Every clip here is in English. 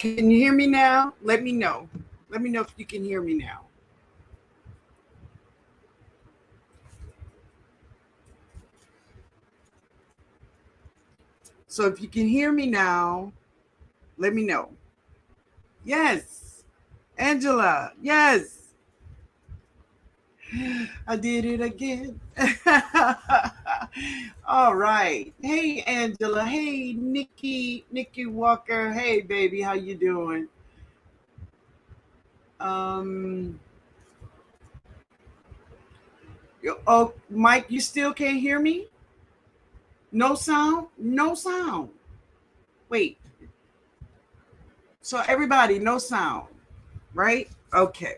Can you hear me now? Let me know. Let me know if you can hear me now. So if you can hear me now, let me know. Yes. Angela, yes. I did it again. All right. Hey Angela. Hey Nikki Walker. Hey baby, how you doing? Um oh Mike, you still can't hear me? No sound? No sound. Wait. So everybody, no sound, right? Okay.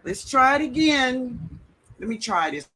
Let's try it again. Let me try this.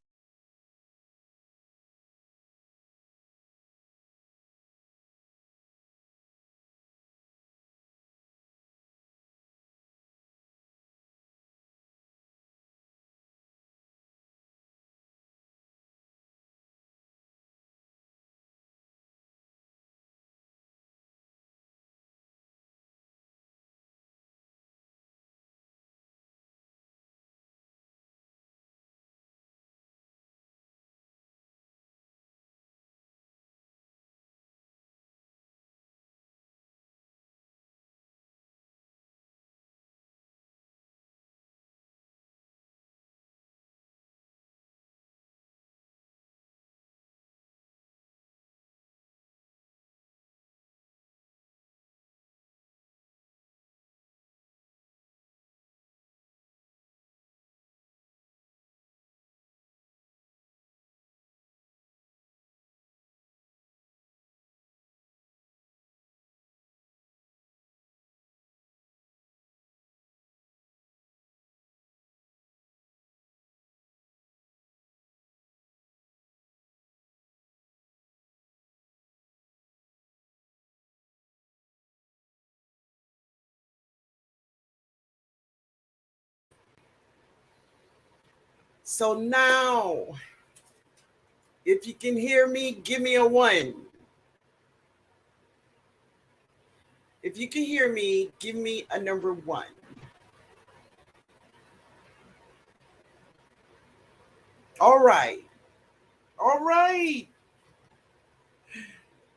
So now, if you can hear me, give me a one. If you can hear me, give me a number one. All right. All right.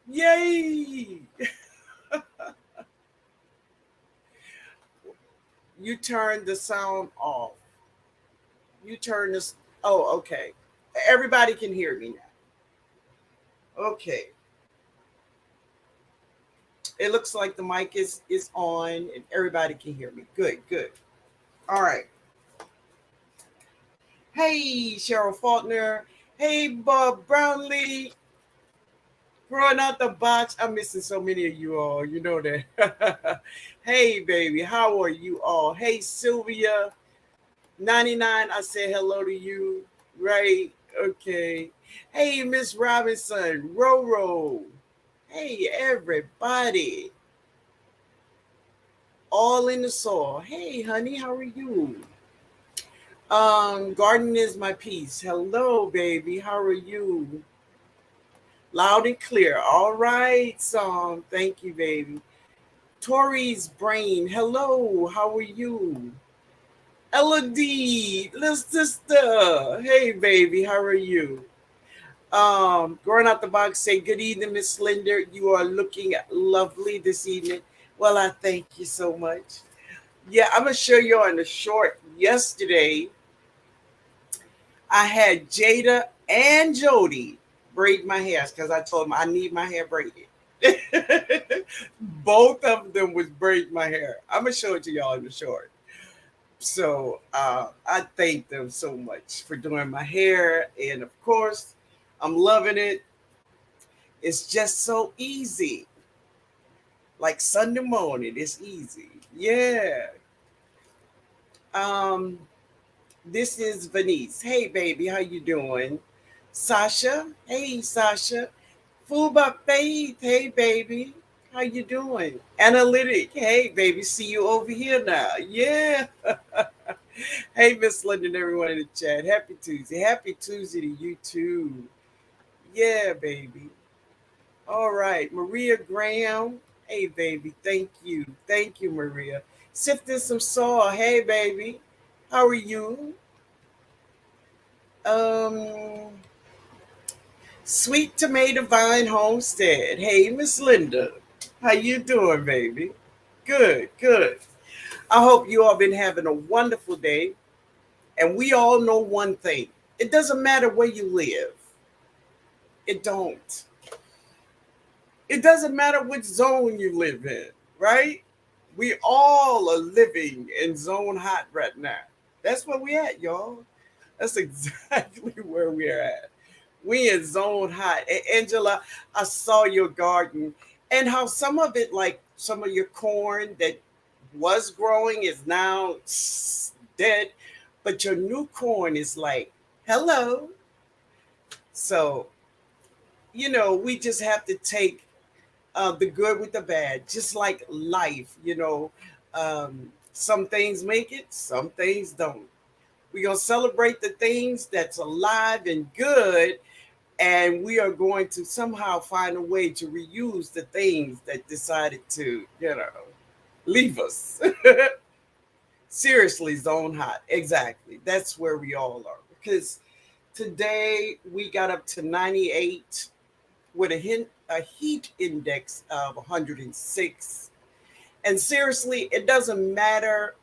Yay. You turned the sound off. You turn this. Oh, okay. Everybody can hear me now. Okay. It looks like the mic is on and everybody can hear me. Good, good. All right. Hey, Cheryl Faulkner. Hey, Bob Brownlee. Throwing out the box. I'm missing so many of you all. You know that. Hey, baby. How are you all? Hey, Sylvia. 99. I said hello to you. Right. Okay. Hey, Miss Robinson. Roro. Hey, everybody. All in the soil. Hey, honey. How are you? Garden is my peace. Hello, baby. How are you? Loud and clear. All right, song. Thank you, baby. Tori's brain. Hello. How are you? Elodie, little sister. Hey, baby. How are you? Growing out the box. Say good evening, Miss Linda. You are looking lovely this evening. Well, I thank you so much. Yeah, I'm gonna show you on the short. Yesterday, I had Jada and Jody braid my hair because I told them I need my hair braided. Both of them was braid my hair. I'm gonna show it to y'all in the short. So I thank them so much for doing my hair, and of course, I'm loving it. It's just so easy, like Sunday morning. It's easy. Yeah. Um, this is Venice. Hey, baby, how you doing? Sasha. Hey, Sasha. Food by Faith. Hey, baby. How you doing? Analytic. Hey, baby. See you over here now. Yeah. Hey, Miss London, everyone in the chat. Happy Tuesday. Happy Tuesday to you too. Yeah, baby. All right. Maria Graham. Hey, baby. Thank you. Thank you, Maria. Sifting some salt. Hey, baby. How are you? Um, Sweet Tomato Vine Homestead. Hey, Miss Linda. How you doing, baby? Good, good. I hope you all been having a wonderful day. And we all know one thing. It doesn't matter where you live. It don't. It doesn't matter which zone you live in, right? We all are living in zone hot right now. That's where we at, y'all. That's exactly where we're at. We in zone hot. And Angela, I saw your garden and how some of it, like some of your corn that was growing is now dead, but your new corn is like, hello. So, we just have to take the good with the bad, just like life, some things make it, some things don't. We're going to celebrate the things that's alive and good, and we are going to somehow find a way to reuse the things that decided to, leave us. Seriously, zone hot. Exactly. That's where we all are. Because today we got up to 98 with a heat index of 106. And seriously, it doesn't matter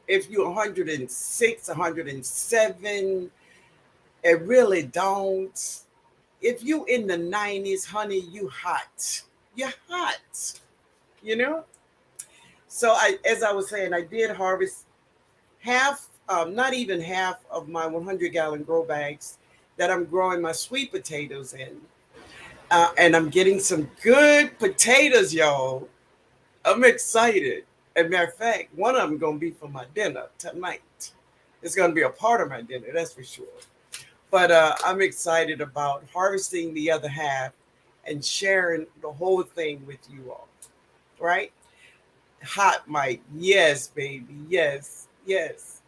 if you're 106, 107. It really don't. If you in the 90s, honey, you hot. You're hot. You know? So as I was saying, I did harvest half, not even half of my 100-gallon grow bags that I'm growing my sweet potatoes in. And I'm getting some good potatoes, y'all. I'm excited. As a matter of fact, one of them gonna be for my dinner tonight. It's gonna be a part of my dinner, that's for sure. But I'm excited about harvesting the other half and sharing the whole thing with you all. Right? Hot Mike, yes, baby, yes, yes.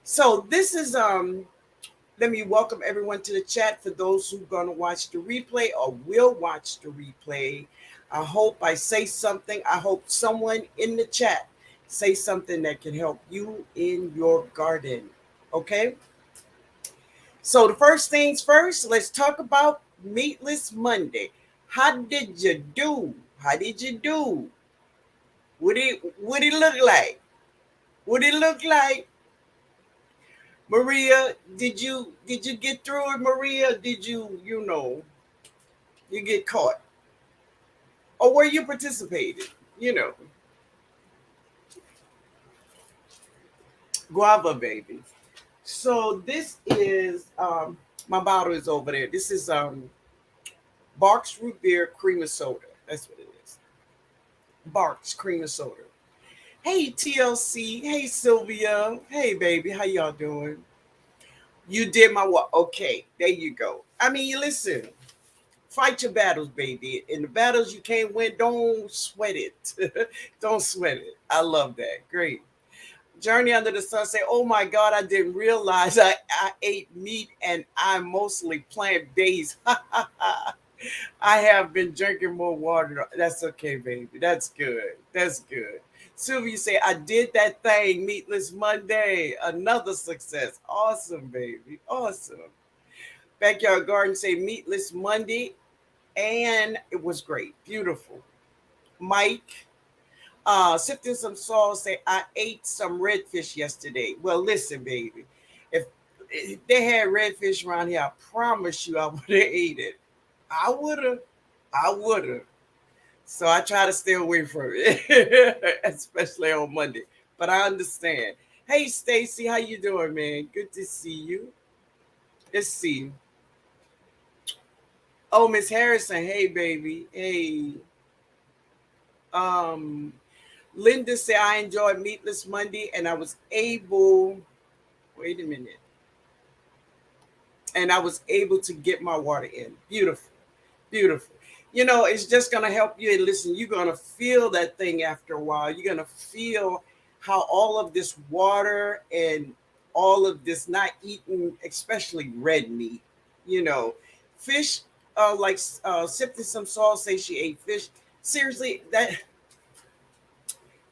So this is let me welcome everyone to the chat. For those who are going to watch the replay or will watch the replay, I hope I say something. I hope someone in the chat say something that can help you in your garden. Okay? So the first things first, let's talk about Meatless Monday. How did you do? How did you do? What it look like? What it look like? Maria, did you get through it, Maria? Did you get caught? Or were you participating? You know, guava baby. So this is my bottle is over there. This is Barks root beer cream of soda. That's what it is. Barks cream of soda. Hey TLC. Hey Sylvia. Hey baby. How y'all doing? You did my what? Okay, there you go. I mean, you listen. Fight your battles, baby. In the battles you can't win, don't sweat it. Don't sweat it. I love that. Great. Journey Under the Sun say, oh my God, I didn't realize I ate meat and I'm mostly plant-based. I have been drinking more water. That's okay, baby. That's good. That's good. Sylvia say, I did that thing, Meatless Monday. Another success. Awesome, baby. Awesome. Backyard Garden say, Meatless Monday. And it was great. Beautiful. Mike, sifting some salt, say, I ate some redfish yesterday. Well, listen, baby. If they had redfish around here, I promise you I would have ate it. I would have. I would have. So I try to stay away from it, especially on Monday. But I understand. Hey, Stacy, how you doing, man? Good to see you. Let's see. Oh, Miss Harrison. Hey, baby. Hey. Um, Linda said I enjoyed Meatless Monday, and I was able. Wait a minute. And I was able to get my water in. Beautiful. Beautiful. It's just going to help you. And listen, you're going to feel that thing after a while. You're going to feel how all of this water and all of this not eating, especially red meat, fish, like Sifting Some Salt say she ate fish. Seriously, that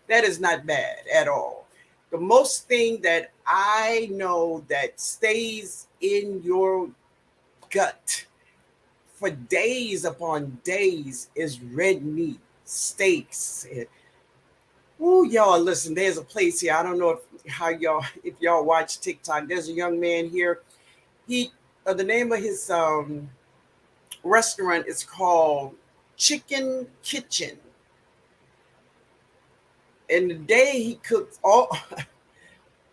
is not bad at all. The most thing that I know that stays in your gut for days upon days is red meat, steaks. Oh, y'all, listen, there's a place here. I don't know if y'all watch TikTok. There's a young man here. He the name of his restaurant is called Chicken Kitchen. And the day he cooks all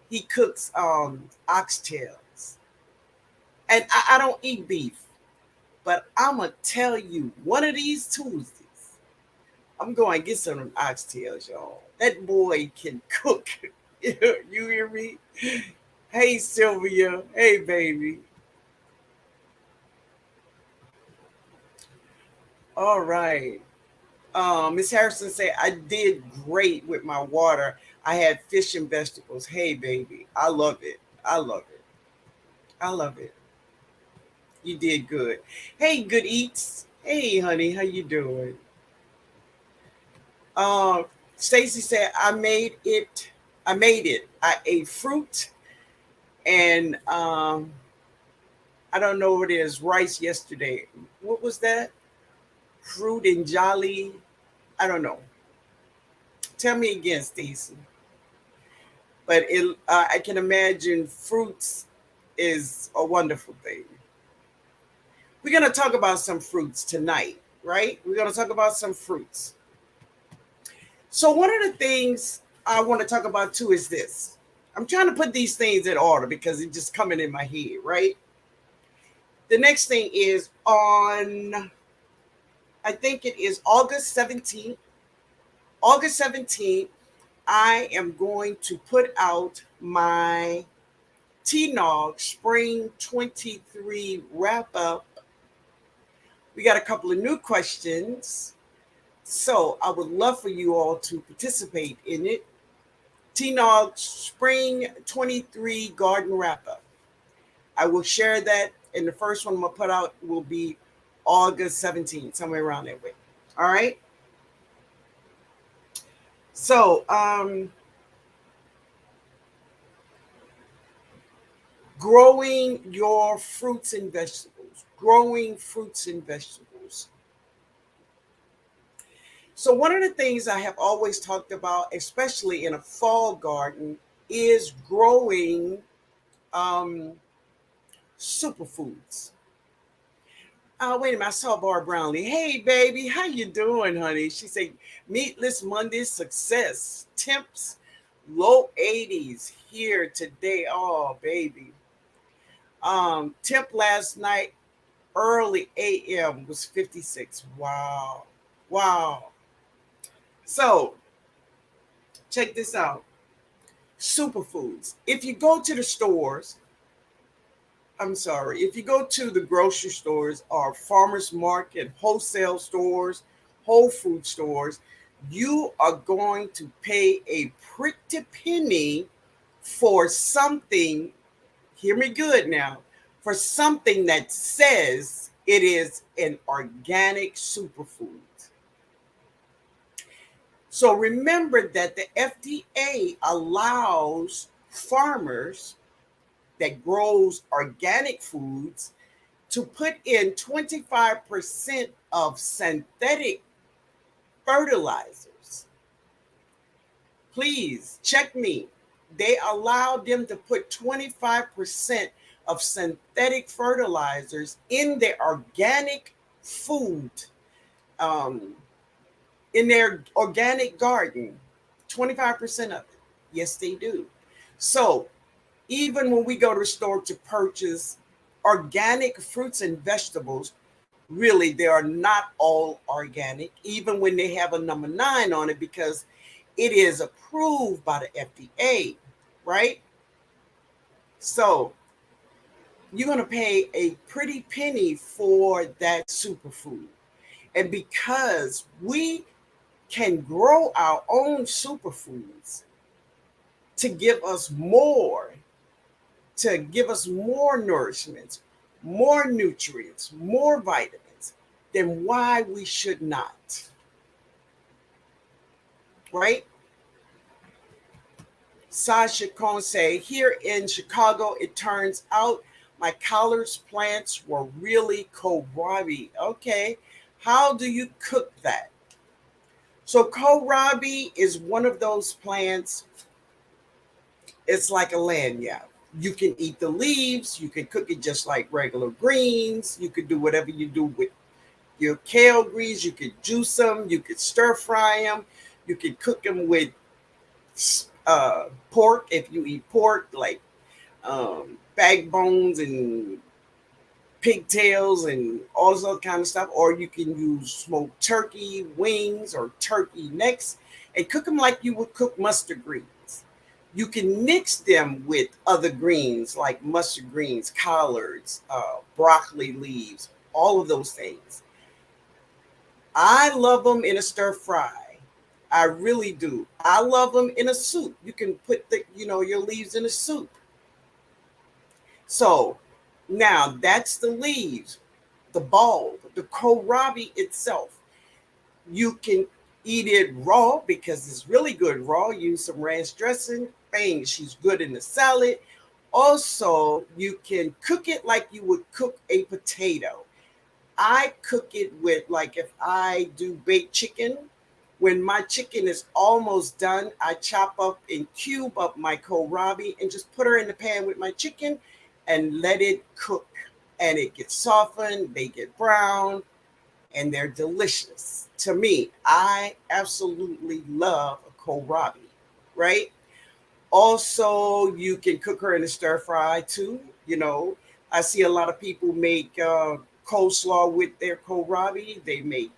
he cooks oxtails. And I don't eat beef, but I'ma tell you, one of these Tuesdays, I'm going to get some oxtails, y'all. That boy can cook. You hear me? Hey, Sylvia. Hey, baby. All right. Miss Harrison said, I did great with my water. I had fish and vegetables. Hey, baby. I love it. I love it. I love it. You did good. Hey, good eats. Hey, honey. How you doing? Um, Stacy said, I made it. I made it. I ate fruit and I don't know what it is, rice yesterday. What was that? Fruit and jolly. I don't know. Tell me again, Stacy. But I can imagine fruits is a wonderful thing. We're gonna talk about some fruits tonight, right? We're gonna talk about some fruits. So one of the things I want to talk about too is this. I'm trying to put these things in order because it's just coming in my head, right? The next thing is on, I think it is August 17th. August 17th, I am going to put out my TNOG Spring 23 wrap up. We got a couple of new questions. So I would love for you all to participate in it. TNOG Spring 23 Garden Wrap Up. I will share that, and the first one I'm going to put out will be August 17th, somewhere around that way. All right? So, growing your fruits and vegetables. Growing fruits and vegetables. So, one of the things I have always talked about, especially in a fall garden, is growing um, superfoods. Oh, wait a minute. I saw Bar Brownlee. Hey, baby. How you doing, honey? She said, meatless Monday success. Temps low 80s here today. Oh, baby. Temp last night, early AM was 56. Wow. Wow. So, check this out. Superfoods. If you go to the stores, I'm sorry, if you go to the grocery stores or farmers market, wholesale stores, whole food stores, you are going to pay a pretty penny for something, hear me good now, for something that says it is an organic superfood. So remember that the FDA allows farmers that grows organic foods to put in 25% of synthetic fertilizers. Please check me. They allow them to put 25% of synthetic fertilizers in their organic food, um, in their organic garden. 25% of it. Yes, they do. So even when we go to the store to purchase organic fruits and vegetables, really they are not all organic, even when they have a number 9 on it, because it is approved by the FDA, right? So you're going to pay a pretty penny for that superfood. And because we can grow our own superfoods to give us more, to give us more nourishment, more nutrients, more vitamins, then why we should not? right? Sasha Cohn say, here in Chicago, it turns out my collards plants were really kohlrabi. Okay, how do you cook that? So kohlrabi is one of those plants. It's like a lanyard. You can eat the leaves. You can cook it just like regular greens. You could do whatever you do with your kale greens. You could juice them. You could stir fry them. You could cook them with pork if you eat pork, like backbones and pigtails and all this other kind of stuff. Or you can use smoked turkey wings or turkey necks and cook them like you would cook mustard greens. You can mix them with other greens like mustard greens, collards, broccoli leaves, all of those things. I love them in a stir fry. I really do. I love them in a soup. You can put your leaves in a soup. So now that's the leaves, the bulb, the kohlrabi itself. You can eat it raw because it's really good raw. Use some ranch dressing. Bang, she's good in the salad. Also, you can cook it like you would cook a potato. I cook it with, like, if I do baked chicken, when my chicken is almost done, I chop up and cube up my kohlrabi and just put her in the pan with my chicken and let it cook. And it gets softened, they get brown, and they're delicious. To me, I absolutely love a kohlrabi, right? Also, you can cook her in a stir fry too. I see a lot of people make coleslaw with their kohlrabi. They make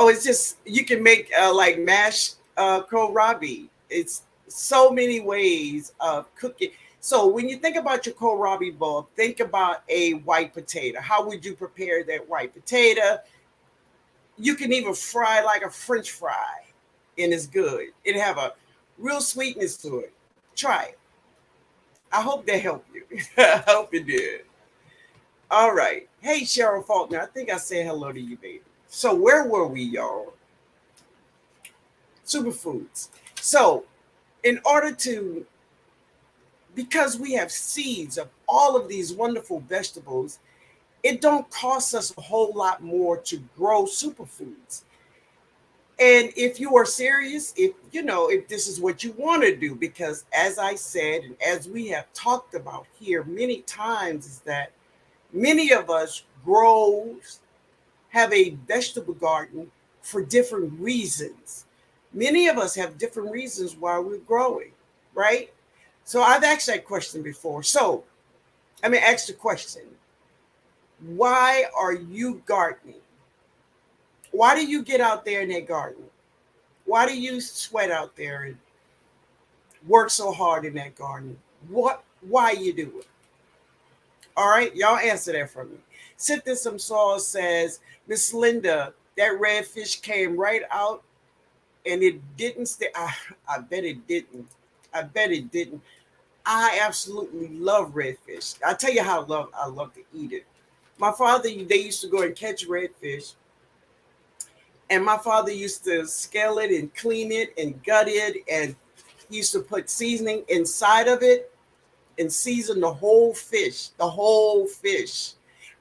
it's just you can make like mashed kohlrabi. It's so many ways of cooking. So when you think about your kohlrabi bowl, think about a white potato. How would you prepare that white potato? You can even fry like a French fry, and it's good. It have a real sweetness to it. Try it. I hope that helped you. I hope it did. All right. Hey, Cheryl Faulkner. I think I said hello to you, baby. So where were we, y'all? Superfoods. So in order to, because we have seeds of all of these wonderful vegetables, it don't cost us a whole lot more to grow superfoods. And if you are serious, if this is what you want to do, because as I said, and as we have talked about here many times, is that many of us have a vegetable garden for different reasons. Many of us have different reasons why we're growing, right? So I've asked that question before. So I mean, ask the question, why are you gardening? Why do you get out there in that garden? Why do you sweat out there and work so hard in that garden? Why you do it? All right, y'all answer that for me. Cynthia Some Sauce says, Miss Linda, that red fish came right out and it didn't stay. I bet it didn't. I bet it didn't. I absolutely love redfish. I tell you how I love to eat it. My father, they used to go and catch redfish, and my father used to scale it and clean it and gut it, and he used to put seasoning inside of it and season the whole fish,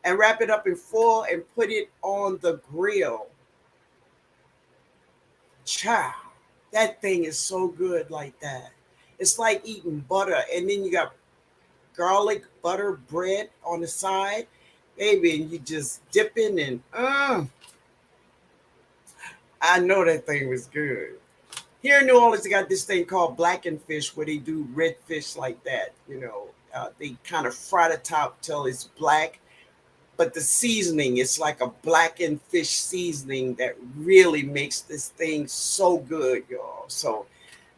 and wrap it up in foil and put it on the grill. Chow, that thing is so good like that. It's like eating butter, and then you got garlic butter bread on the side, baby, and you just dip in and I know that thing was good. Here in New Orleans, they got this thing called blackened fish where they do red fish like that. They kind of fry the top till it's black, but the seasoning, it's like a blackened fish seasoning that really makes this thing so good, y'all. So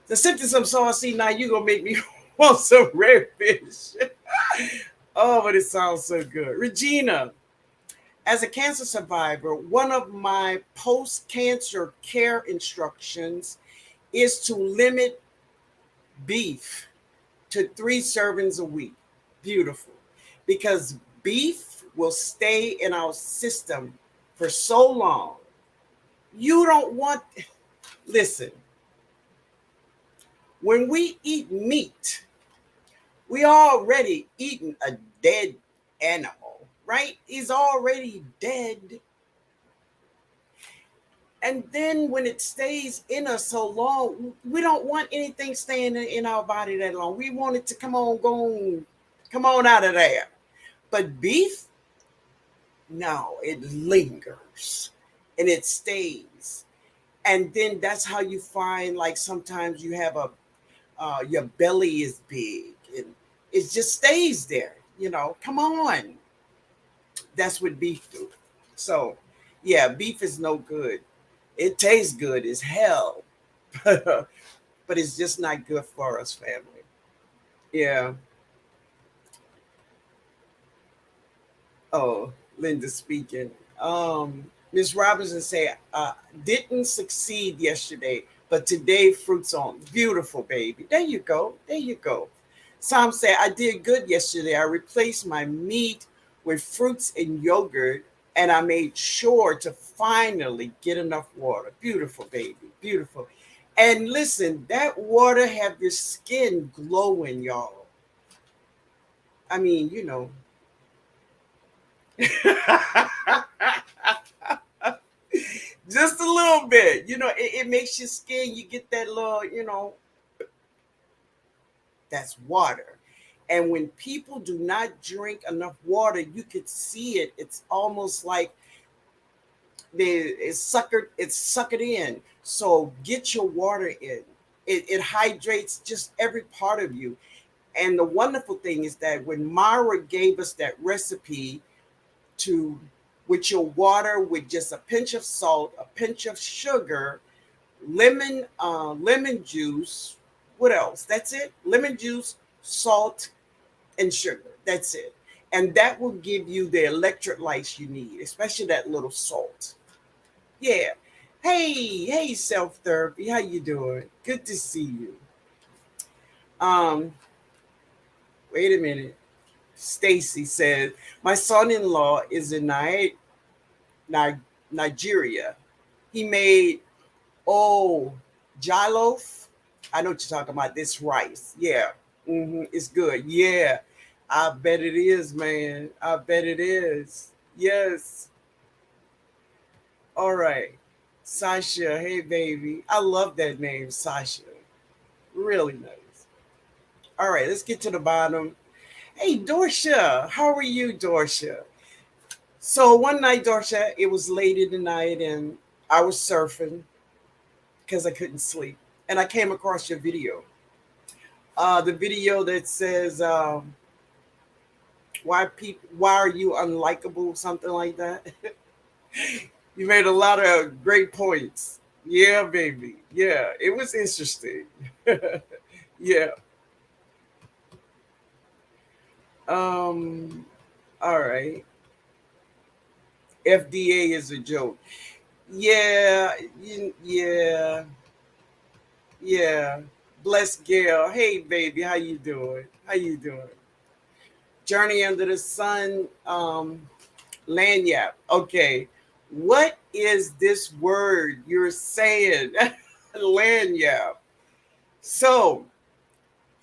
the symptoms of sauce, see, now you're going to make me want some red fish. Oh, but it sounds so good. Regina, as a cancer survivor, one of my post-cancer care instructions is to limit beef to 3 servings a week. Beautiful. Because beef will stay in our system for so long. You don't want, listen, when we eat meat, we already eating a dead animal, right? He's already dead. And then when it stays in us so long, we don't want anything staying in our body that long. We want it to come on out of there. But beef, no, it lingers and it stays. And then that's how you find, like, sometimes you have a your belly is big and it just stays there. Come on. That's what beef do. So, yeah, beef is no good. It tastes good as hell, but it's just not good for us, family. Yeah. Oh, Linda speaking. Miss Robinson say, didn't succeed yesterday, but today fruits on. Beautiful, baby. There you go. There you go. Sam say, I did good yesterday. I replaced my meat with fruits and yogurt, and I made sure to finally get enough water. Beautiful, baby. Beautiful. And listen, that water have your skin glowing, y'all. I mean, just a little bit. It makes your skin, you get that little, that's water. And when people do not drink enough water, you could see it. It's almost like it's suckered in. So get your water in. It hydrates just every part of you. And the wonderful thing is that when Mara gave us that recipe to with your water, with just a pinch of salt, a pinch of sugar, lemon juice. What else? That's it. Lemon juice, salt, and sugar. That's it. And that will give you the electrolytes you need, especially that little salt. Yeah. Hey, self therapy. How you doing? Good to see you. Um, Wait a minute. Stacy says my son-in-law is in Nigeria. He made jollof. I know what you're talking about. This rice. Yeah. It's good. Yeah. I bet it is, man. I bet it is. Yes. All right. Sasha. Hey, baby. I love that name, Sasha. Really nice. All right. Let's get to the bottom. Hey, Dorsha. How are you, Dorsha? So one night, Dorsha, it was late in the night and I was surfing because I couldn't sleep. And I came across your video. The video that says, why are you unlikable? Something like that. You made a lot of great points. Yeah, baby. Yeah, it was interesting. Yeah. Um, all right. FDA is a joke. Yeah, yeah, yeah. Bless Gail. Hey, baby, how you doing? How you doing? Journey Under the Sun, Lanyap. Okay. What is this word you're saying? Lanyap. So,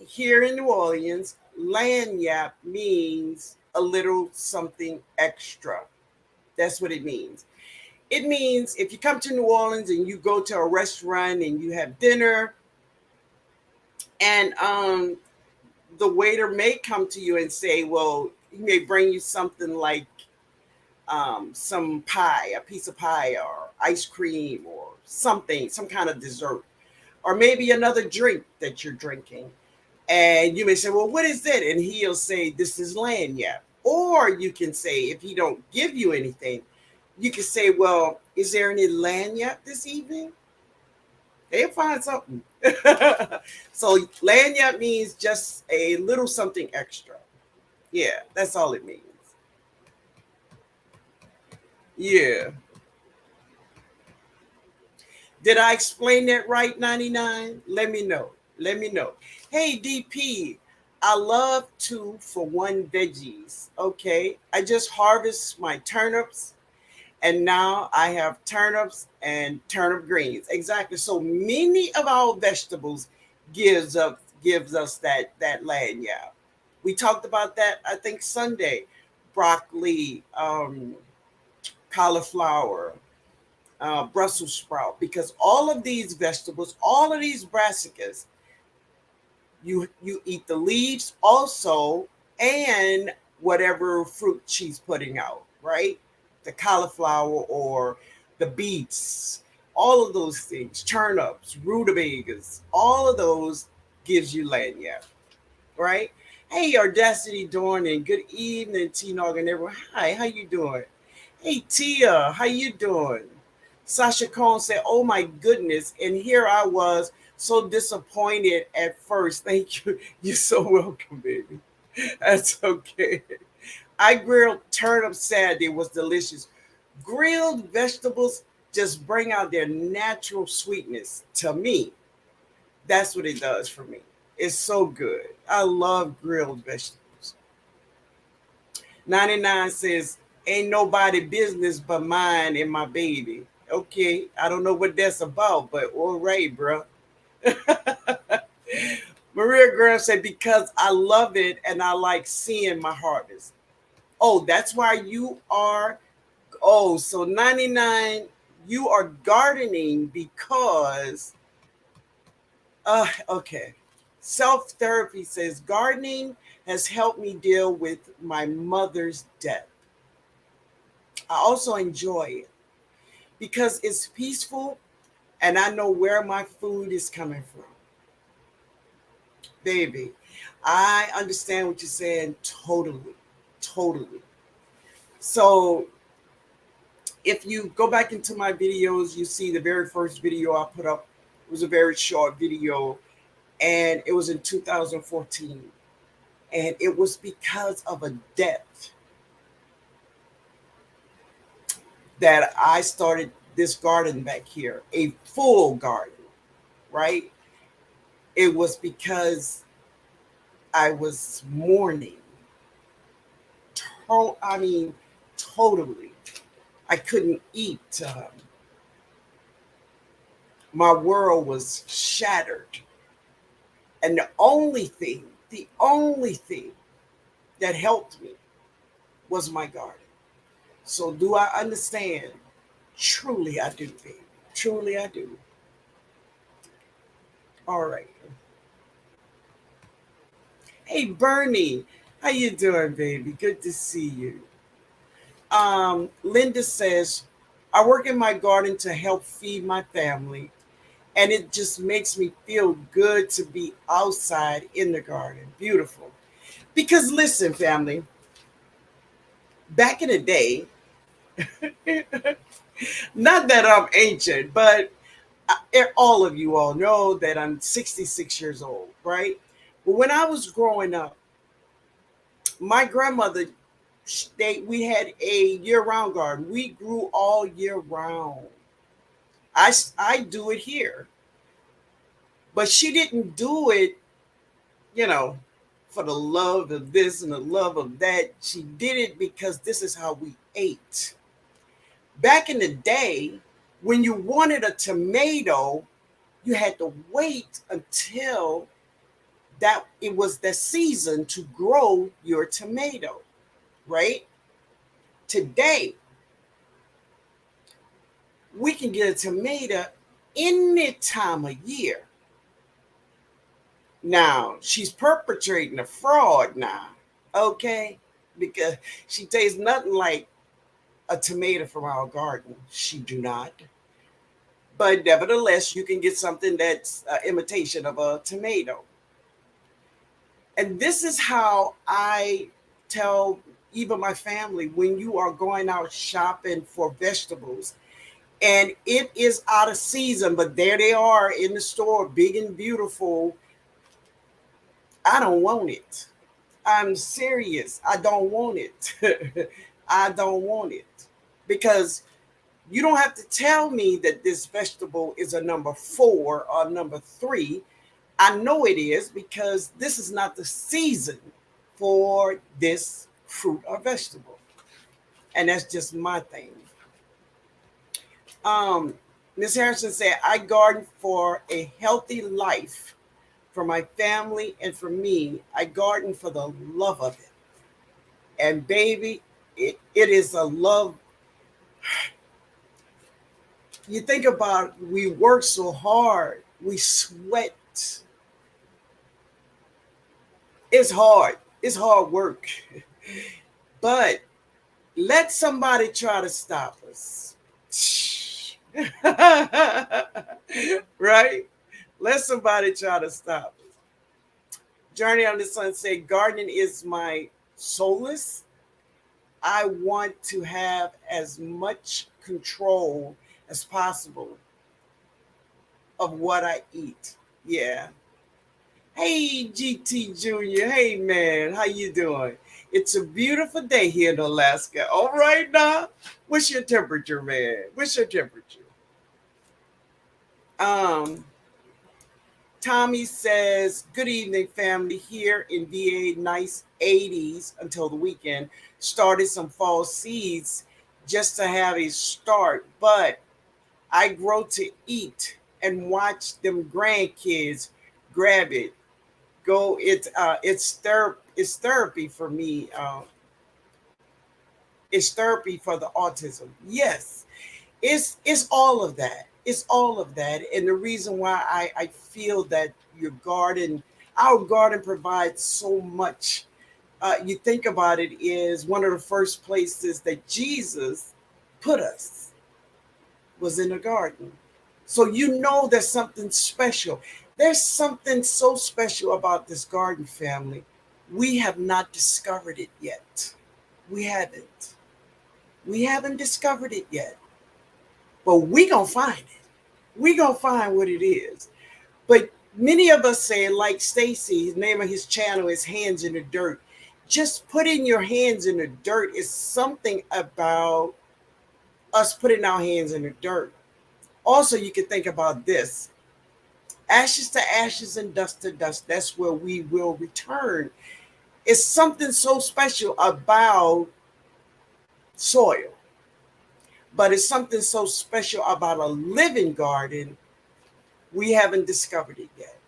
here in New Orleans, lanyap means a little something extra. That's what it means. It means if you come to New Orleans and you go to a restaurant and you have dinner, and the waiter may come to you and say, well, he may bring you something like some pie, a piece of pie, or ice cream, or something, some kind of dessert, or maybe another drink that you're drinking. And you may say, well, what is it? And he'll say, this is lanyap. Or you can say, if he don't give you anything, you can say, well, is there any lanyap this evening? They'll find something. So lanyap means just a little something extra. Yeah, that's all it means. Yeah. Did I explain that right, 99? Let me know. Let me know. Hey, DP, I love 2 for 1 veggies. Okay. I just harvest my turnips And now I have turnips and turnip greens. Exactly. So many of our vegetables gives us that lanyard. We talked about that I think Sunday. Broccoli, cauliflower, Brussels sprout, because all of these vegetables, all of these brassicas, you eat the leaves also, and whatever fruit she's putting out, right? The cauliflower or the beets, all of those things, turnips, rutabagas, all of those gives you lanyard, right? Hey, Audacity Dawn, and good evening, TNOG and everyone. Hi, how you doing? Hey, Tia, how you doing? Sasha Cohn said, "Oh my goodness!" And here I was, so disappointed at first. Thank you. You're so welcome, baby. That's okay. I grilled turnip Saturday. It was delicious. Grilled vegetables just bring out their natural sweetness to me. That's what it does for me. It's so good. I love grilled vegetables. 99 says, "Ain't nobody business but mine and my baby." Okay, I don't know what that's about, but all right, bro. Maria Graham said, "Because I love it and I like seeing my harvest." Oh, that's why you are. Oh, so 99, you are gardening because, okay. Self therapy says, "Gardening has helped me deal with my mother's death. I also enjoy it because it's peaceful and I know where my food is coming from." Baby, I understand what you're saying totally. Totally. So if you go back into my videos, you see the very first video I put up was a very short video, and it was in 2014. And it was because of a death that I started this garden back here, a full garden, right? It was because I was mourning. I mean, totally. I couldn't eat. My world was shattered. And the only thing that helped me was my garden. So, do I understand? Truly, I do, baby. Truly, I do. All right. Hey, Bernie, how you doing, baby? Good to see you. Linda says, "I work in my garden to help feed my family, and it just makes me feel good to be outside in the garden." Beautiful. Because listen, family, back in the day, not that I'm ancient, but all of you all know that I'm 66 years old, right? But when I was growing up, my grandmother, we had a year-round garden. We grew all year round. I do it here, but she didn't do it, you know, for the love of this and the love of that. She did it because this is how we ate. Back in the day, when you wanted a tomato, you had to wait until that it was the season to grow your tomato, right? Today, we can get a tomato any time of year. Now, she's perpetrating a fraud now, okay? Because she tastes nothing like a tomato from our garden. She do not. But nevertheless, you can get something that's an imitation of a tomato. And this is how I tell even my family, when you are going out shopping for vegetables and it is out of season, but there they are in the store, big and beautiful, I don't want it. I'm serious. I don't want it. I don't want it. Because you don't have to tell me that this vegetable is a number 4 or number 3. I know it is because this is not the season for this fruit or vegetable. And that's just my thing. Um, Miss Harrison said, I garden for a healthy life, for my family and for me. I garden for the love of it. And baby, it is a love. You think about, we work so hard, we sweat. It's hard. It's hard work. But let somebody try to stop us. Right? Let somebody try to stop us. Journey on the Sun said, gardening is my solace. I want to have as much control as possible of what I eat. Yeah. Hey, GT Junior. Hey, man. How you doing? It's a beautiful day here in Alaska. All right now. What's your temperature, man? What's your temperature? Um, Tommy says, good evening, family. Here in VA, nice 80s until the weekend. Started some fall seeds just to have a start, but I grow to eat and watch them grandkids grab it. Go, it's therapy for me. It's therapy for the autism. Yes, it's all of that. It's all of that. And the reason why I feel that our garden provides so much. You think about it, is one of the first places that Jesus put us was in a garden. So you know there's something special. There's something so special about this garden, family. We have not discovered it yet. We haven't. We haven't discovered it yet. But we gonna find it. We gonna find what it is. But many of us say, like Stacy, the name of his channel is Hands in the Dirt. Just putting your hands in the dirt is something about us putting our hands in the dirt. Also, you can think about this: ashes to ashes and dust to dust. That's where we will return. It's something so special about soil, but it's something so special about a living garden. We haven't discovered it yet.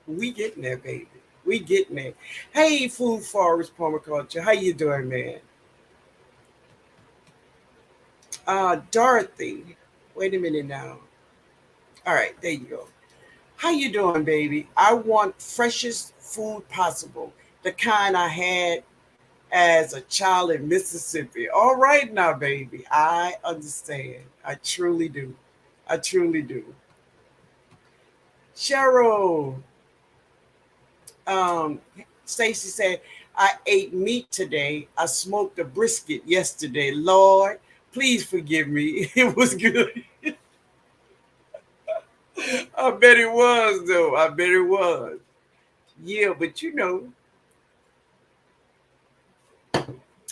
We getting there, baby. We getting there. Hey, Food Forest Permaculture, how you doing, man? Dorothy, wait a minute now. All right, there you go. How you doing, baby? I want freshest food possible, the kind I had as a child in Mississippi. All right now, baby. I understand. I truly do. I truly do. Cheryl, um, Stacy said, I ate meat today. I smoked a brisket yesterday. Lord, please forgive me. It was good. I bet it was, though. I bet it was. Yeah, but you know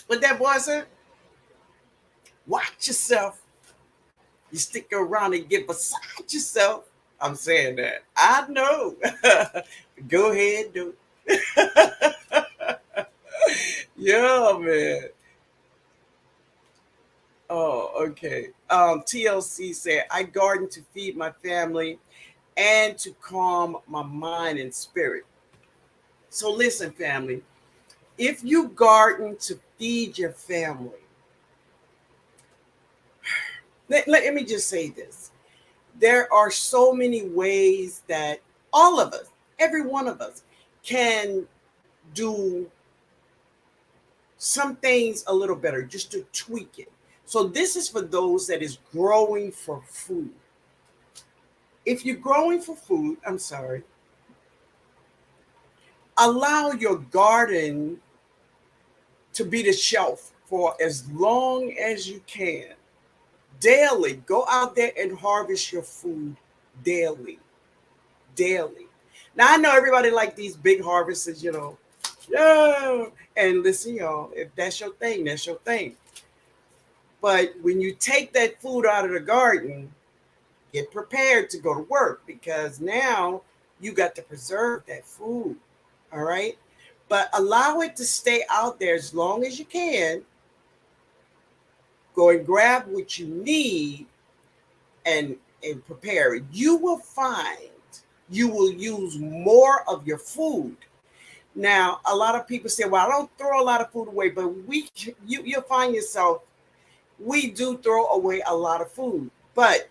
what that boy said? Watch yourself. You stick around and get beside yourself. I'm saying that. I know. Go ahead, do it. Yeah, man. Oh, okay. TLC said, I garden to feed my family and to calm my mind and spirit. So listen, family, if you garden to feed your family, let me just say this. There are so many ways that all of us, every one of us, can do some things a little better, just to tweak it. So this is for those that is growing for food. If you're growing for food, I'm sorry, allow your garden to be the shelf for as long as you can. Daily, go out there and harvest your food daily. Daily. Now I know everybody like these big harvests, Yeah. And listen, y'all, if that's your thing, that's your thing. But when you take that food out of the garden, get prepared to go to work, because now you got to preserve that food. All right. But allow it to stay out there as long as you can. Go and grab what you need, and prepare it, you will find you will use more of your food. Now, a lot of people say, "Well, I don't throw a lot of food away," but you'll find yourself, we do throw away a lot of food, but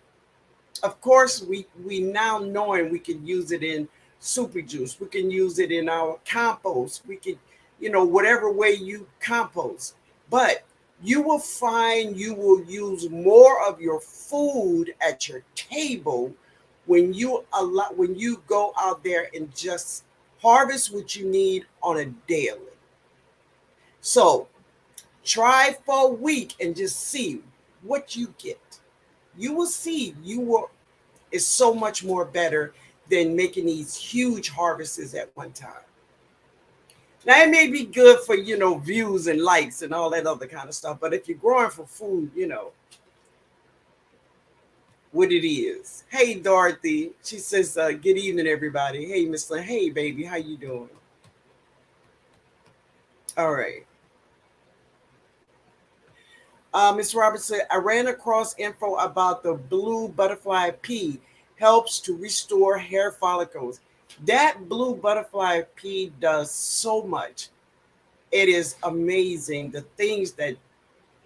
of course we now knowing we can use it in super juice, we can use it in our compost, we can, whatever way you compost. But you will find you will use more of your food at your table when you go out there and just harvest what you need on a daily. So try for a week and just see what you get. You will see you will is so much more better than making these huge harvests at one time. Now it may be good for views and likes and all that other kind of stuff, but if you're growing for food, what it is. Hey Dorothy, she says, "Good evening, everybody." Hey Miss Lynn, hey baby, how you doing? All right. Ms. Roberts said, "I ran across info about the blue butterfly pea helps to restore hair follicles." That blue butterfly pea does so much. It is amazing the things that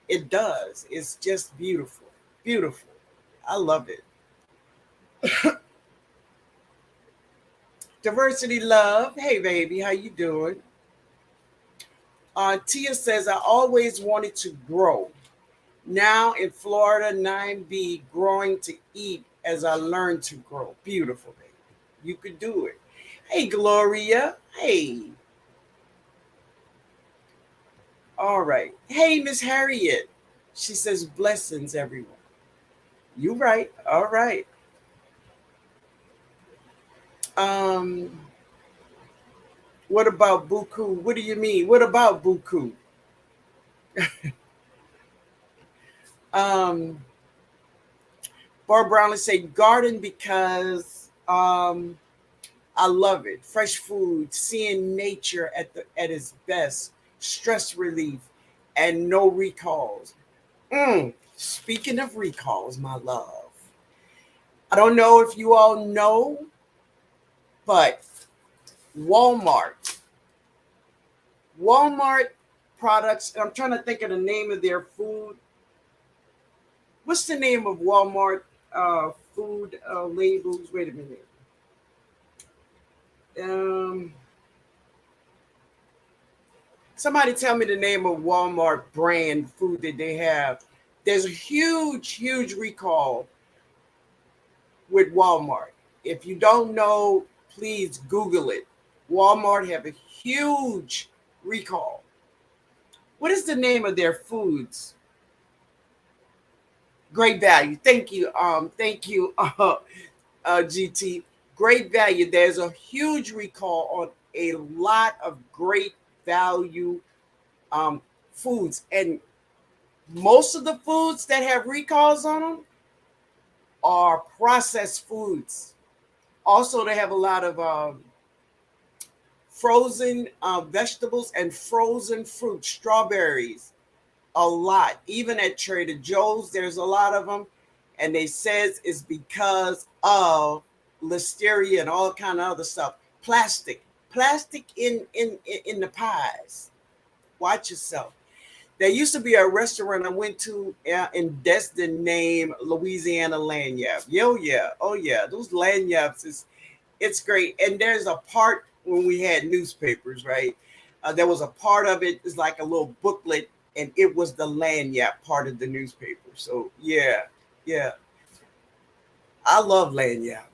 it does. It's just beautiful. Beautiful. I love it. Diversity love. Hey baby, how you doing? Tia says, "I always wanted to grow. Now in Florida, 9B, growing to eat as I learn to grow." Beautiful, baby. You could do it. Hey, Gloria. Hey. All right. Hey, Miss Harriet. She says, "Blessings, everyone." You right. All right. Um, what about Buku? What do you mean? What about Buku? Um, Barbara Brownlee say, "Garden because I love it. Fresh food, seeing nature at its best, stress relief, and no recalls." Speaking of recalls, my love, I don't know if you all know, but Walmart, Walmart products. I'm trying to think of the name of their food. What's the name of Walmart food labels? Wait a minute. Um, Somebody tell me the name of Walmart brand food that they have. There's a huge, huge recall with Walmart. If you don't know, please Google it. Walmart have a huge recall. What is the name of their foods? Great value. Thank you. Thank you, GT. Great value. There's a huge recall on a lot of great value um, foods, and most of the foods that have recalls on them are processed foods. Also, they have a lot of frozen vegetables and frozen fruit, strawberries, a lot. Even at Trader Joe's, there's a lot of them, and they says it's because of listeria and all kind of other stuff. Plastic in the pies. Watch yourself. There used to be a restaurant I went to in Destin named Louisiana Lanyard. Yo, yeah, oh yeah, those lanyards is it's great. And there's a part when we had newspapers, right? There was a part of it is like a little booklet, and it was the lanyard part of the newspaper. So yeah, yeah, I love lanyard.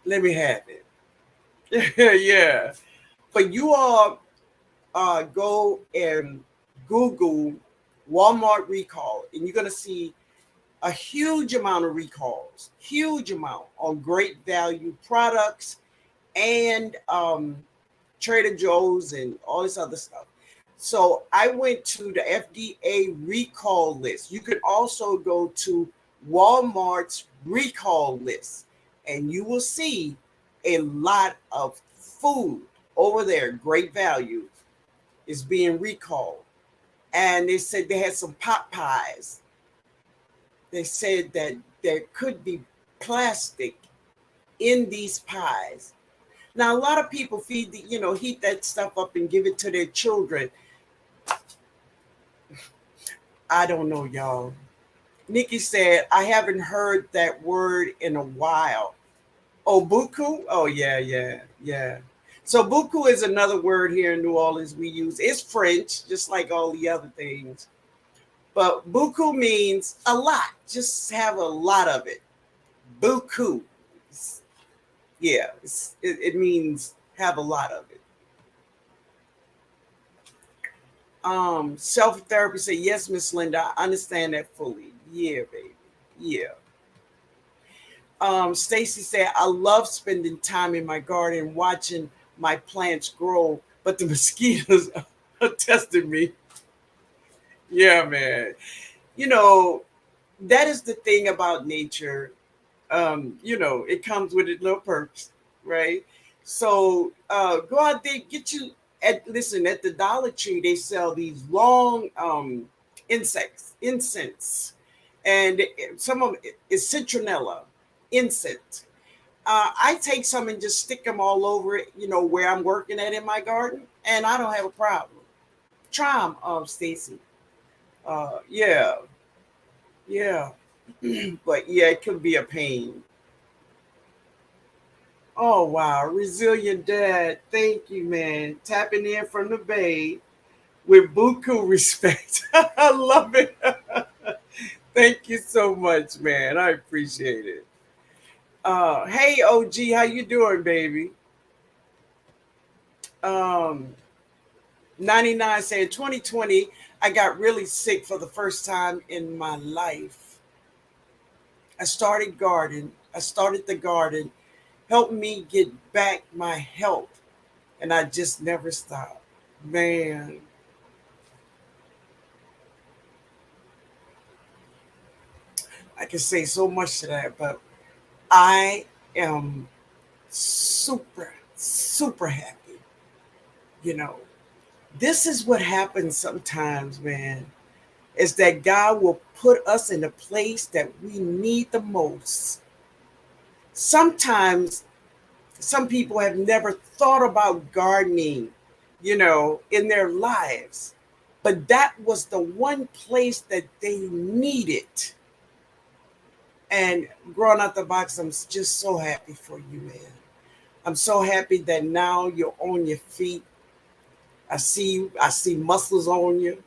Let me have it. Yeah, but you all go and Google Walmart recall, and you're gonna see a huge amount of recalls, huge amount on great value products and Trader Joe's and all this other stuff. So I went to the FDA recall list. You could also go to Walmart's recall list, and you will see a lot of food over there, great value, is being recalled. And they said they had some pot pies they said that there could be plastic in these pies. Now, a lot of people feed heat that stuff up and give it to their children. I don't know, y'all. Nikki said, I haven't heard that word in a while. Oh, buku? Oh, yeah, yeah, yeah. So buku is another word here in New Orleans we use. It's French, just like all the other things. But buku means a lot. Just have a lot of it. Buku. Yeah, it means have a lot of it. Self-therapy say, yes, Miss Linda, I understand that fully. Yeah, baby. Yeah. Stacy said, I love spending time in my garden watching my plants grow, but the mosquitoes are testing me. Yeah, man. You know, that is the thing about nature. It comes with its little perks, right? So go out there, get you at the Dollar Tree, they sell these long incense, and some of it is citronella incense. I take some and just stick them all over it, where I'm working at in my garden, and I don't have a problem. Try them, Stacy. Yeah, yeah, but yeah, it could be a pain. Oh wow, resilient dad. Thank you, man. Tapping in from the Bay with buku respect. I love it. Thank you so much, man. I appreciate it. Hey OG, how you doing, baby? Um, 99 saying 2020, I got really sick for the first time in my life. I started the garden, helped me get back my health, and I just never stopped. Man, I can say so much to that, but I am super, super happy. You know, this is what happens sometimes, man, is that God will put us in a place that we need the most. Sometimes some people have never thought about gardening, in their lives, but that was the one place that they needed. And growing out the box, I'm just so happy for you, man. I'm so happy that now you're on your feet. I see muscles on you,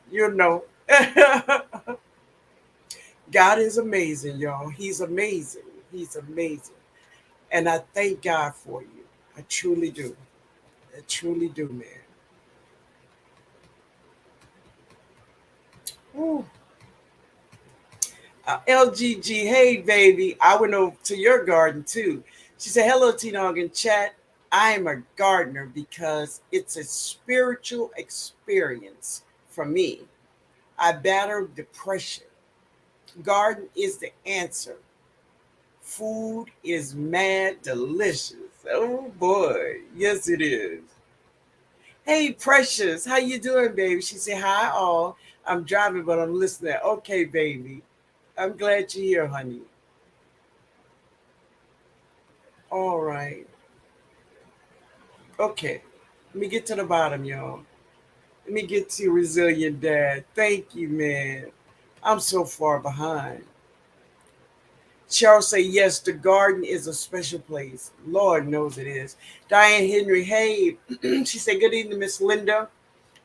God is amazing, y'all. He's amazing. He's amazing. And I thank God for you. I truly do. I truly do, man. Ooh. LGG, hey, baby. I went over to your garden too. She said, hello, TNOG in chat. I am a gardener because it's a spiritual experience for me. I battle depression. Garden is the answer. Food is mad delicious. Oh boy, yes it is. Hey Precious, how you doing, baby? She said, hi all. I'm driving, but I'm listening. Okay, baby. I'm glad you're here, honey. All right. Okay. Let me get to the bottom, y'all. Let me get to resilient dad. Thank you, man. I'm so far behind. Cheryl say, yes, the garden is a special place. Lord knows it is. Diane Henry, hey. She said, good evening, Miss Linda,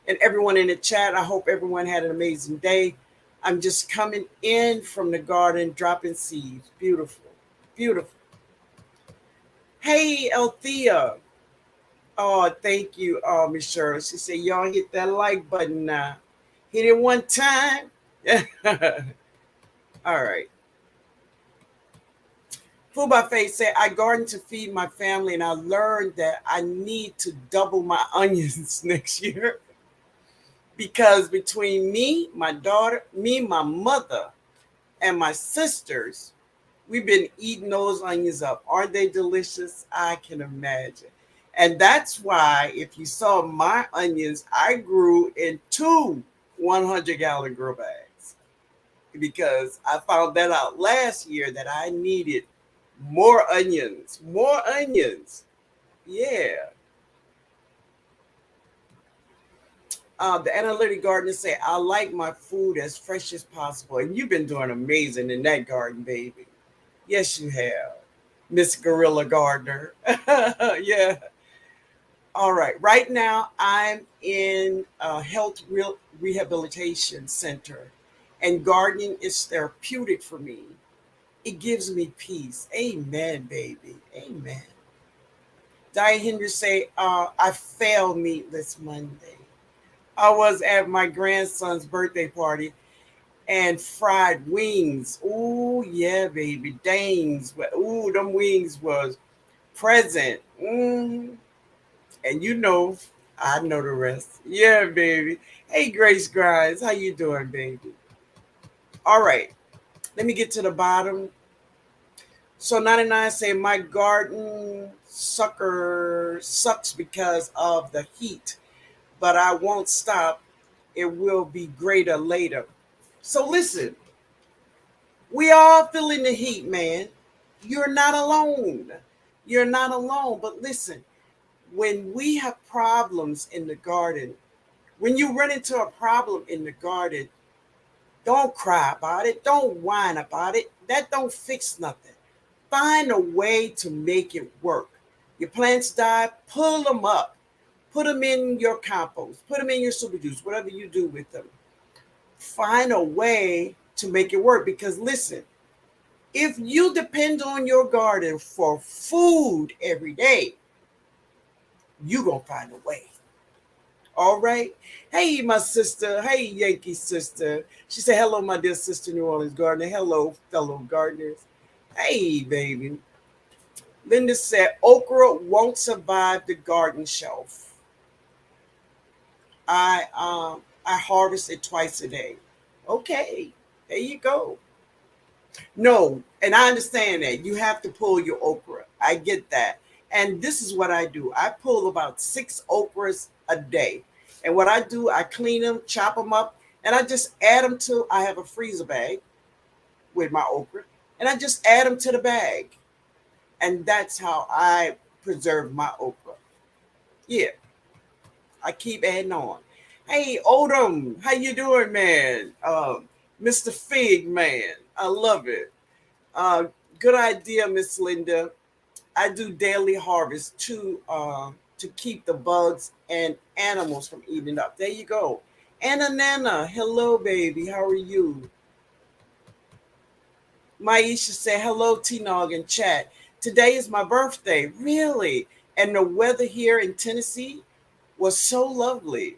and everyone in the chat. I hope everyone had an amazing day. I'm just coming in from the garden, dropping seeds. Beautiful. Beautiful. Hey, Althea. Oh, thank you, Miss Cheryl. She said, y'all hit that like button now. Hit it one time. All right. Food by Faith said, I garden to feed my family, and I learned that I need to double my onions next year because between me, my daughter, me, my mother, and my sisters, we've been eating those onions up. Aren't they delicious? I can imagine. And that's why, if you saw my onions, I grew in two 100-gallon grow bags. because I found that out last year that I needed more onions, more onions. Yeah. The analytic gardener say, I like my food as fresh as possible. And you've been doing amazing in that garden, baby. Yes, you have, Miss Gorilla Gardener. Yeah. All right. Right now, I'm in a rehabilitation center, and gardening is therapeutic for me. It gives me peace. Amen, baby. Amen. Diane Henry say, I failed meat this Monday. I was at my grandson's birthday party and fried wings. Ooh, yeah, baby. Danes. Ooh, them wings was present. And you know, I know the rest. Yeah, baby. Hey, Grace Grimes. How you doing, baby? All right. Let me get to the bottom. So 99 say my garden sucker sucks because of the heat, but I won't stop. It will be greater later. So listen, we all feeling the heat, man. You're not alone. You're not alone. But listen, when we have problems in the garden, when you run into a problem in the garden, don't cry about it. Don't whine about it. That don't fix nothing. Find a way to make it work. Your plants die, pull them up. Put them in your compost. Put them in your super juice, whatever you do with them. Find a way to make it work because listen, if you depend on your garden for food every day, you're going to find a way. All right. Hey, my sister. Hey, Yankee sister. She said, hello, my dear sister, New Orleans gardener. Hello, fellow gardeners. Hey, baby. Linda said, okra won't survive the garden shelf. I harvest it twice a day. Okay, there you go. No, and I understand that you have to pull your okra. I get that. And this is what I do. I pull about 6 okras a day. And what I do, I clean them, chop them up, and I just add them to, I have a freezer bag with my okra, and I just add them to the bag. And that's how I preserve my okra. Yeah, I keep adding on. Hey, Odom, how you doing, man? Mr. Fig, man, I love it. Uh, Good idea, Miss Linda. I do daily harvest to keep the bugs and animals from eating up. There you go. Anna Nana, hello, baby. How are you? Maisha said, hello, TNOG in chat. Today is my birthday. Really? And the weather here in Tennessee was so lovely.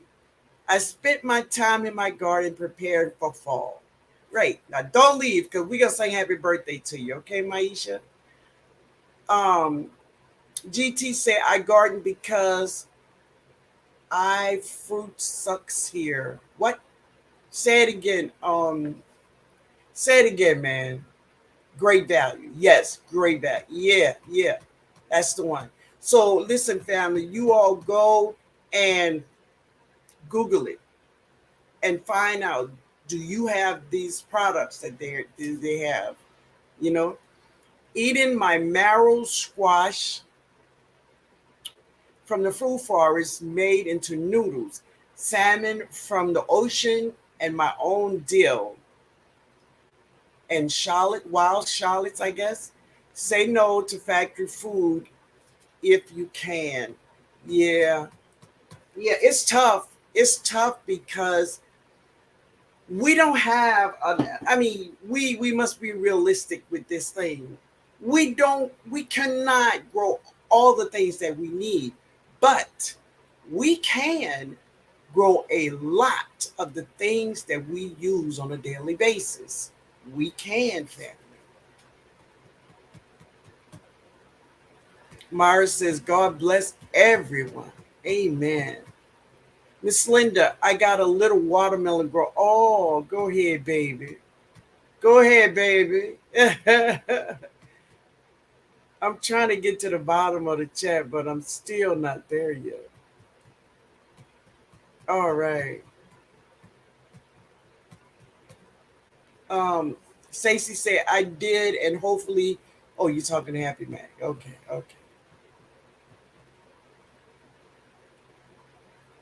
I spent my time in my garden preparing for fall. Right. Now don't leave because we're gonna sing happy birthday to you, okay, Maisha? Um, GT said I garden because I fruit sucks here. What? Say it again. Say it again, man. Great value. Yes, great value. Yeah, yeah. That's the one. So listen, family, you all go and Google it and find out, do you have these products that they have? You know, eating my marrow squash from the fruit forest made into noodles, salmon from the ocean, and my own dill and wild shallots, I guess. Say no to factory food if you can. Yeah, yeah, it's tough. It's tough because we don't have I mean, we must be realistic with this thing. We cannot grow all the things that we need, but we can grow a lot of the things that we use on a daily basis. We can, family. Myra says, God bless everyone. Amen. Miss Linda, I got a little watermelon grow. Oh, go ahead, baby. Go ahead, baby. I'm trying to get to the bottom of the chat, but I'm still not there yet. All right. Um, Stacy said I did, and hopefully, oh, you're talking to Happy Mac. Okay, okay.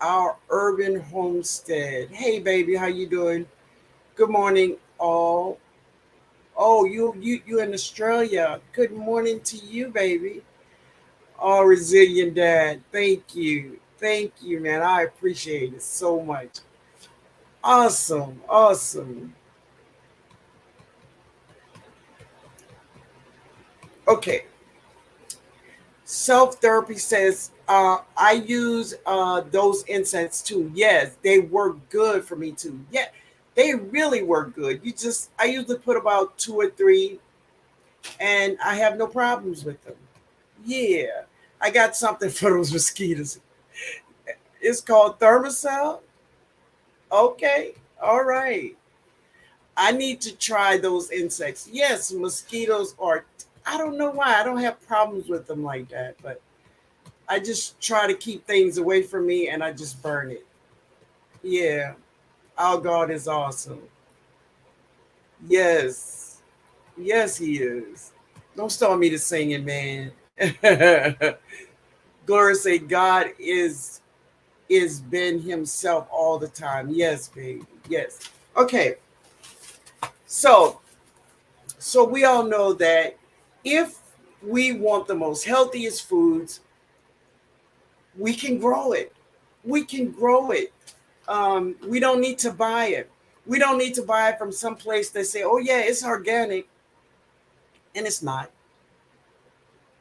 Our urban homestead. Hey, baby, how you doing? Good morning, all. Oh, you in Australia. Good morning to you, baby. Oh, resilient dad. Thank you, man. I appreciate it so much. Awesome, awesome. Okay, self therapy says I use those incense too. Yes, they work good for me too. Yeah, they really work good. I usually put about two or three, and I have no problems with them. Yeah, I got something for those mosquitoes. It's called Thermacell. Okay, all right. I need to try those insects. Yes, mosquitoes are. I don't know why. I don't have problems with them like that, but I just try to keep things away from me and I just burn it. Yeah, our God is awesome. Yes, yes, He is. Don't start me to singing, man. Gloria say God is been Himself all the time. Yes, baby. Yes. Okay. So we all know that if we want the most healthiest foods, we can grow it. We can grow it. We don't need to buy it. We don't need to buy it from some place that say, "Oh yeah, it's organic," and it's not.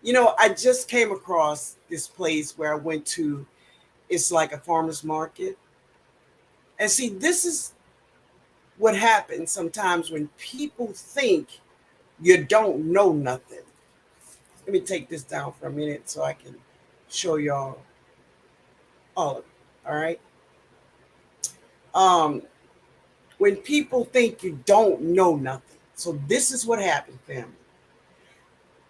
I just came across this place where I went to. It's like a farmer's market, and see, this is what happens sometimes when people think you don't know nothing. Let me take this down for a minute so I can show y'all all of it. All right. Um, when people think you don't know nothing. So this is what happened, family.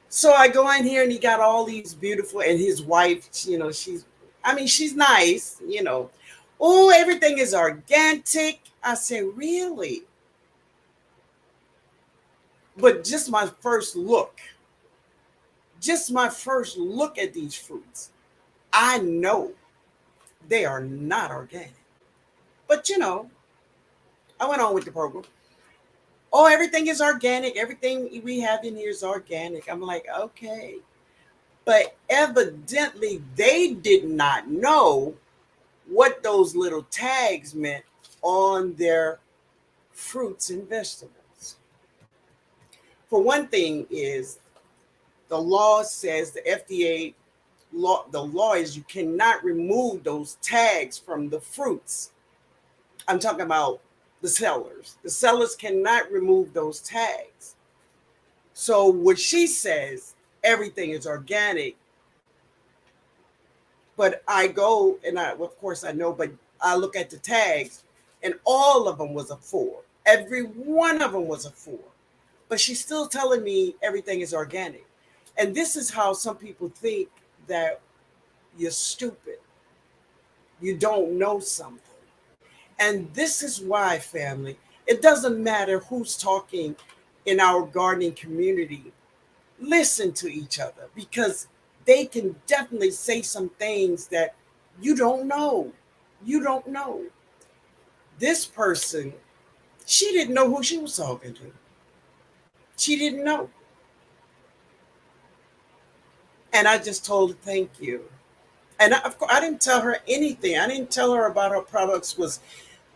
So I go in here and he got all these beautiful, and his wife, she's nice, Oh, everything is organic. I said, really? But just my first look at these fruits, I know they are not organic. But I went on with the program. Oh, everything is organic. Everything we have in here is organic. I'm like, okay. But evidently, they did not know what those little tags meant on their fruits and vegetables. For one thing, is the law says the FDA law. The law is you cannot remove those tags from the fruits. I'm talking about the sellers. The sellers cannot remove those tags. So what she says, everything is organic, but I go and of course I know, but I look at the tags, and all of them was a 4. Every one of them was a 4. But she's still telling me everything is organic. And this is how some people think that you're stupid. You don't know something. And this is why, family, it doesn't matter who's talking in our gardening community. Listen to each other, because they can definitely say some things that you don't know. You don't know. This person, she didn't know who she was talking to. She didn't know. And I just told her, thank you. And of course, I didn't tell her anything. I didn't tell her about her products was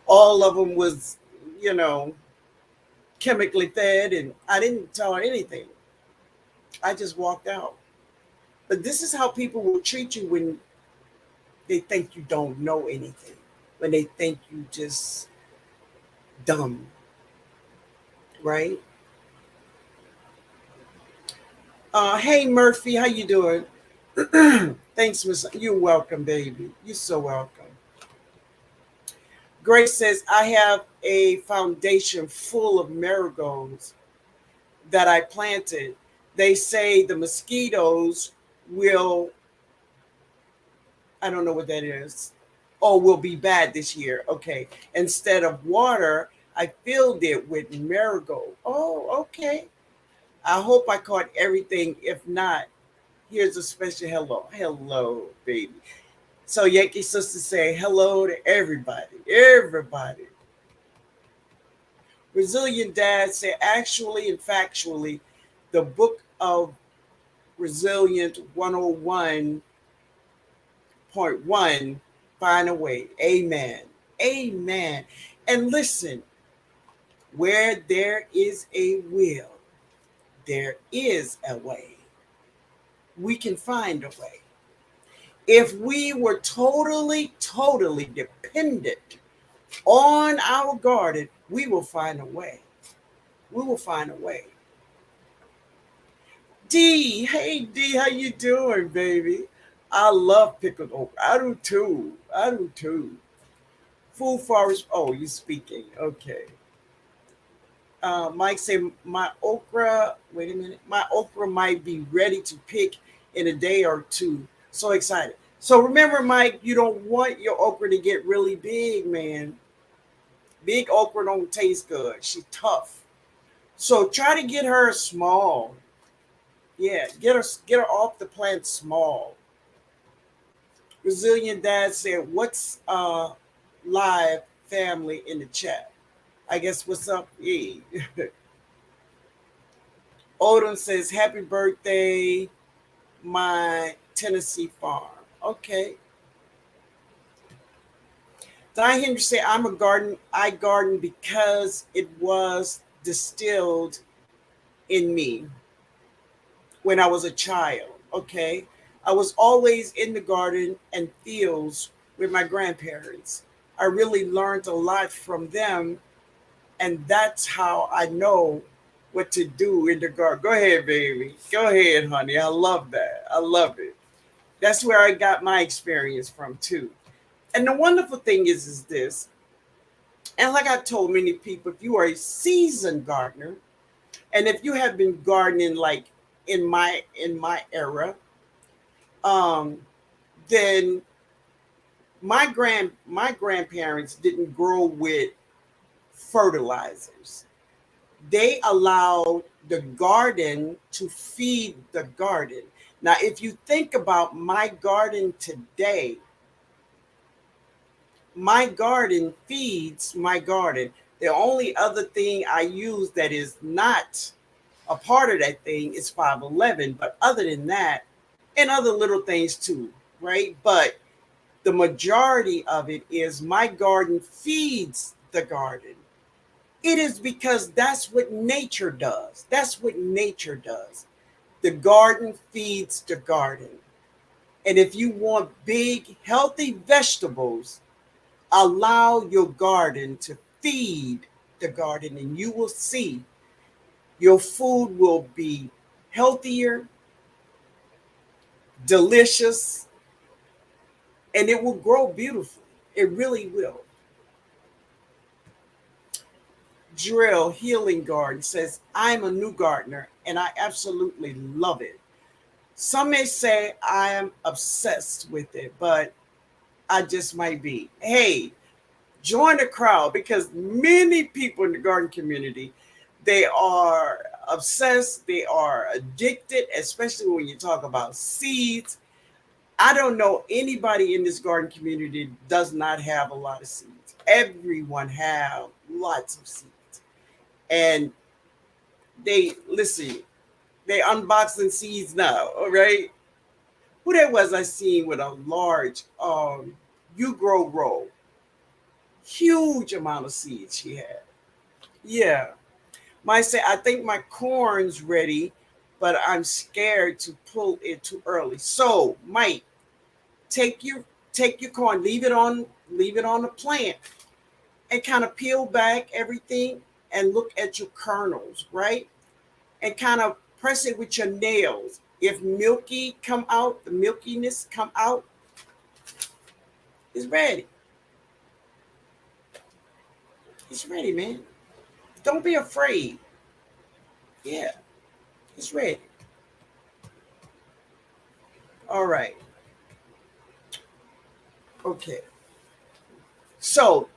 all of them was, you know, chemically fed, and I didn't tell her anything. I just walked out. But this is how people will treat you when they think you don't know anything, when they think you just dumb, right? Hey Murphy, how you doing? Thanks, Miss. You're welcome, baby. You're so welcome. Grace says I have a foundation full of marigolds that I planted. They say the mosquitoes will, I don't know what that is. Oh, will be bad this year. Okay. Instead of water, I filled it with marigold. Oh, okay. I hope I caught everything. If not, here's a special hello. Hello, baby. So Yankee Sister say hello to everybody. Everybody. Brazilian Dad said actually and factually, the book of Resilient 101.1, find a way. Amen. Amen. And listen, where there is a will, there is a way. We can find a way. If we were totally dependent on our garden, we will find a way. We will find a way. D, hey D, how you doing, baby? I love pickled okra. I do too. I do too. Food forest. Oh, you speaking? Okay. Mike say my okra. Wait a minute. My okra might be ready to pick in a day or two. So excited. So remember, Mike, you don't want your okra to get really big, man. Big okra don't taste good. She's tough. So try to get her small. Yeah, get her off the plant small. Brazilian Dad said, "What's live family in the chat?" I guess what's up? Yeah. Odom says, "Happy birthday, my Tennessee farm." Okay. Di Henry said, "I'm a garden. I garden because it was distilled in me when I was a child." Okay. I was always in the garden and fields with my grandparents. I really learned a lot from them, and that's how I know what to do in the garden. Go ahead, baby. Go ahead, honey. I love that. I love it. That's where I got my experience from too. And the wonderful thing is this, and like I told many people, if you are a seasoned gardener, and if you have been gardening like in my era, um, then my grandparents didn't grow with fertilizers. They allowed the garden to feed the garden. Now, if you think about my garden today, my garden feeds my garden. The only other thing I use that is not a part of that thing is 511. But other than that, and other little things too, right? But the majority of it is my garden feeds the garden. It is because that's what nature does. That's what nature does. The garden feeds the garden. And if you want big, healthy vegetables, allow your garden to feed the garden, and you will see your food will be healthier, delicious, and it will grow beautifully. It really will. Drill Healing Garden says, "I'm a new gardener and I absolutely love it. Some may say I am obsessed with it, but I just might be." Hey, join the crowd because many people in the garden community, they are obsessed, they are addicted, especially when you talk about seeds. I don't know anybody in this garden community does not have a lot of seeds. Everyone have lots of seeds. And they listen, they unboxing seeds now, all right? Who that was I seen with a large you grow roll. Huge amount of seeds she had. Yeah. Might say, "I think my corn's ready, but I'm scared to pull it too early." So, Mike, take your take your corn, leave it on the plant, and kind of peel back everything and look at your kernels, right? And kind of press it with your nails. If the milkiness come out, it's ready. It's ready, man. Don't be afraid. Yeah, it's ready. All right. Okay. So,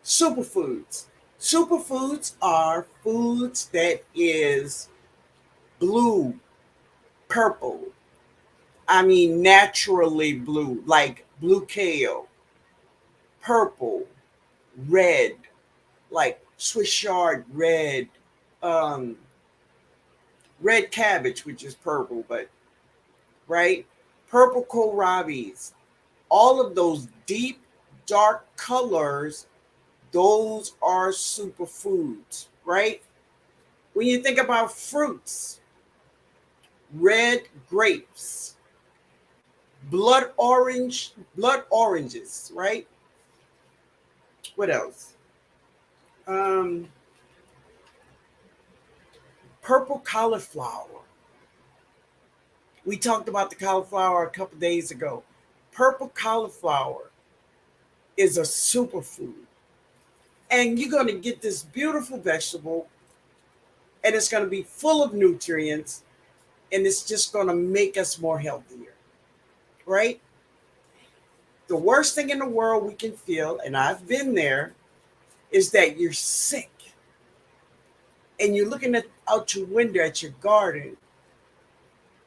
superfoods. Superfoods are foods that is blue, purple. I mean, naturally blue, like blue kale, purple, red, like Swiss chard red, um, red cabbage, which is purple, but right, purple kohlrabies, all of those deep, dark colors, those are superfoods, right? When you think about fruits, red grapes, blood oranges, right? What else? Um, Purple cauliflower. We talked about the cauliflower a couple days ago. Purple cauliflower is a superfood. And you're going to get this beautiful vegetable, and it's going to be full of nutrients, and it's just going to make us more healthier, right? The worst thing in the world we can feel, and I've been there, is that you're sick and you're looking out your window at your garden.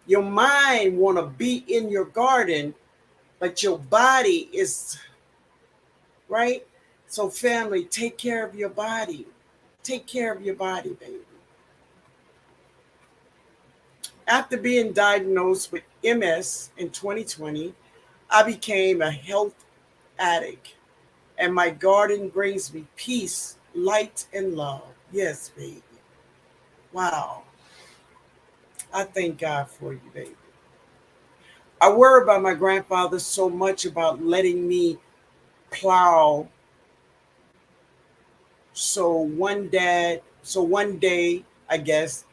Your mind want to be in your garden, but your body is right. So, family, take care of your body. Take care of your body, baby. After being diagnosed with MS in 2020, I became a health addict, and my garden brings me peace, light, and love. Yes, baby. Wow. I thank God for you, baby. I worry about my grandfather so much about letting me plow. So one day, I guess,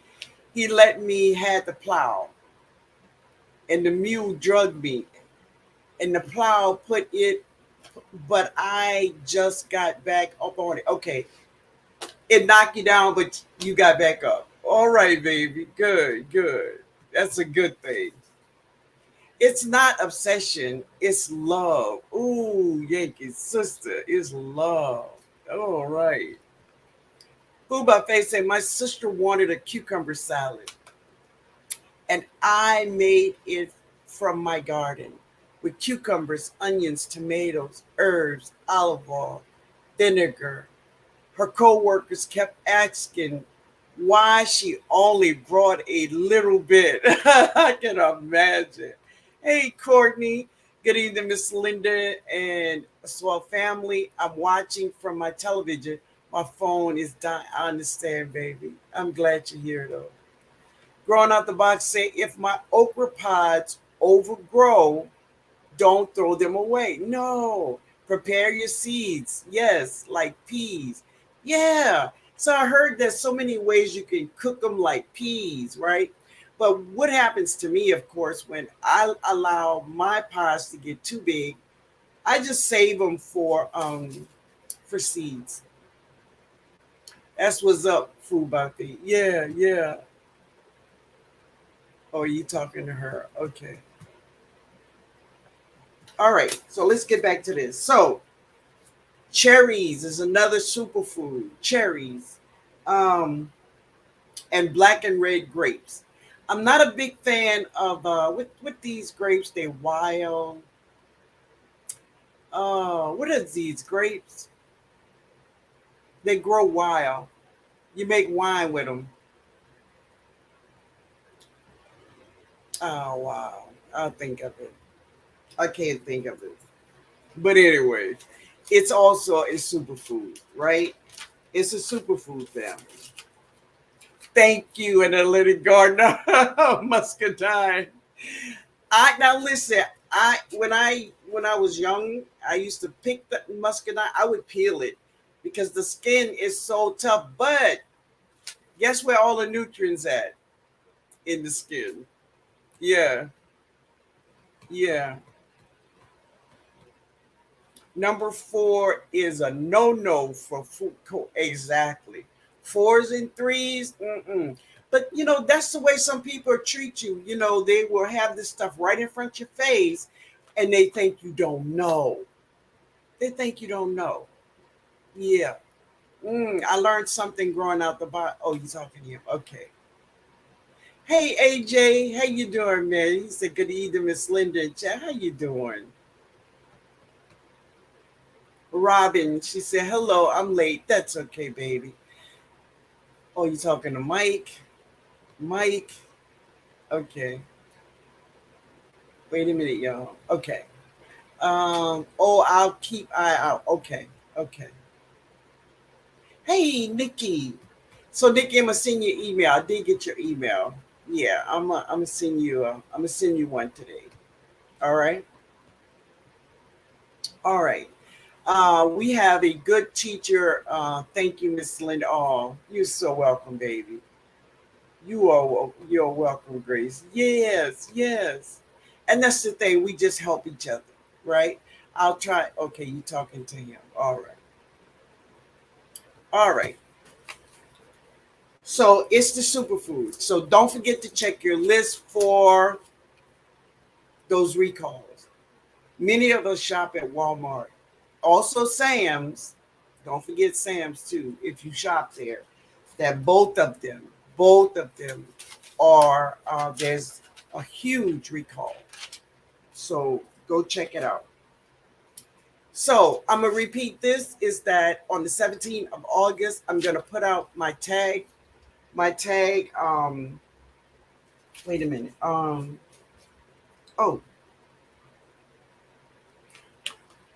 he let me had the plow, and the mule drugged me, and the plow put it, but I just got back up on it. Okay, it knocked you down, but you got back up. All right, baby. Good, good. That's a good thing. It's not obsession, it's love. Ooh, Yankee sister is love. All right. Food Buffet said my sister wanted a cucumber salad, and I made it from my garden with cucumbers, onions, tomatoes, herbs, olive oil, vinegar. Her co-workers kept asking why she only brought a little bit. I can imagine. Hey, Courtney. Good evening, Miss Linda and Swell family. I'm watching from my television. My phone is dying. I understand, baby. I'm glad you're here, though. Growing out the box, say if my okra pods overgrow, don't throw them away. No, prepare your seeds. Yes, like peas. Yeah. So I heard there's so many ways you can cook them like peas, right? But what happens to me, of course, when I allow my pods to get too big, I just save them for seeds. That's what's up, Food Buffy. Yeah, yeah. Oh, you talking to her? Okay. All right. So let's get back to this. So cherries is another superfood. Cherries, um, and black and red grapes. I'm not a big fan of with these grapes. They're wild. What are these grapes? They grow wild. You make wine with them. Oh wow! I'll think of it. I can't think of it. But anyway, it's also a superfood, right? It's a superfood family. Thank you, analytic gardener, muscadine. I now listen. When I was young, I used to pick the muscadine. I would peel it because the skin is so tough. But guess where all the nutrients at in the skin? Yeah, yeah. Number four is a no for food. Exactly. Fours and threes. Mm-mm. But that's the way some people treat you. They will have this stuff right in front of your face, and they think you don't know. They think you don't know. Yeah. I learned something growing out the box. Oh, you talking to him? Okay. Hey AJ, how you doing, man? He said good evening, Miss Linda and chat. How you doing? Robin, she said hello. I'm late. That's okay, baby. Oh, you talking to Mike? Mike. Okay. Wait a minute, y'all. Okay. Oh, I'll keep eye out. Okay. Okay. Hey, Nikki. So Nikki, I'm gonna send you an email. I did get your email. Yeah, I'm gonna send you. I'm gonna send you one today. All right. All right. We have a good teacher. Thank you, Miss Linda. Oh, you're so welcome, baby. You're welcome, Grace. Yes, yes. And that's the thing. We just help each other, right? I'll try. Okay, you talking to him. All right. All right. So it's the superfood. So don't forget to check your list for those recalls. Many of us shop at Walmart. Also Sam's. Don't forget Sam's too, if you shop there. That both of them are there's a huge recall. So go check it out. So I'm gonna repeat this is that on the 17th of August, I'm gonna put out my tag. Wait a minute. Oh,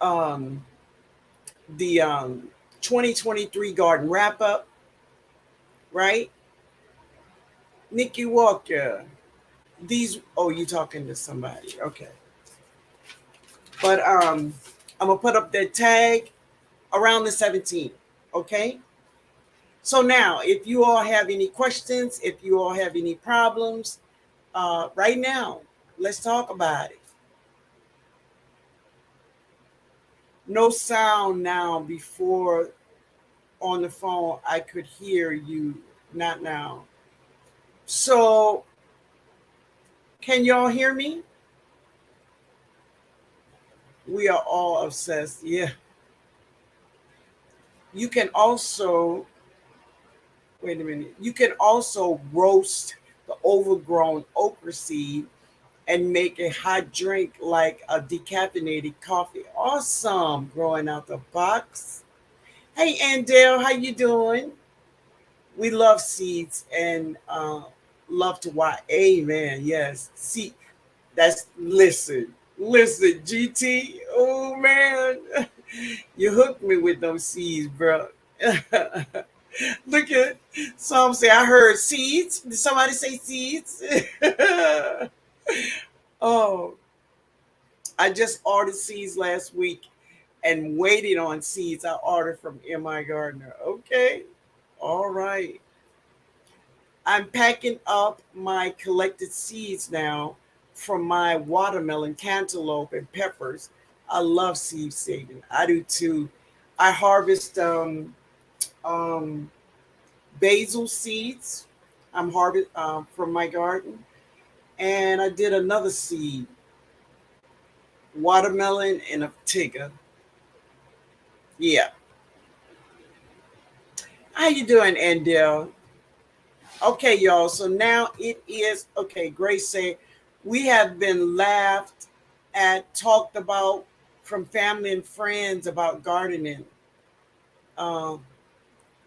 um, the 2023 garden wrap up, right? Nikki Walker. These. Oh, you talking to somebody? Okay. But I'm gonna put up that tag around the 17th. Okay. So now, if you all have any questions, if you all have any problems, right now, let's talk about it. No sound now. Before on the phone, I could hear you. Not now. So, can y'all hear me? We are all obsessed. Yeah. You can also, wait a minute, you can also roast the overgrown okra seed and make a hot drink like a decaffeinated coffee. Awesome. Growing out the box. Hey, Andale, how you doing? We love seeds and love to watch. Amen. Yes. See, that's listen, GT. Oh man, you hooked me with those seeds, bro. Look at some say I heard seeds. Did somebody say seeds? Oh, I just ordered seeds last week and waited on seeds. I ordered from MI Gardner. Okay, all right. I'm packing up my collected seeds now from my watermelon, cantaloupe, and peppers. I love seed saving. I do too. I harvest um, basil seeds. I'm harvest from my garden, and I did another seed, watermelon and a tigger. Yeah. How you doing, Andel? Okay, y'all. So now it is okay. Grace said we have been laughed at, talked about from family and friends about gardening. Um,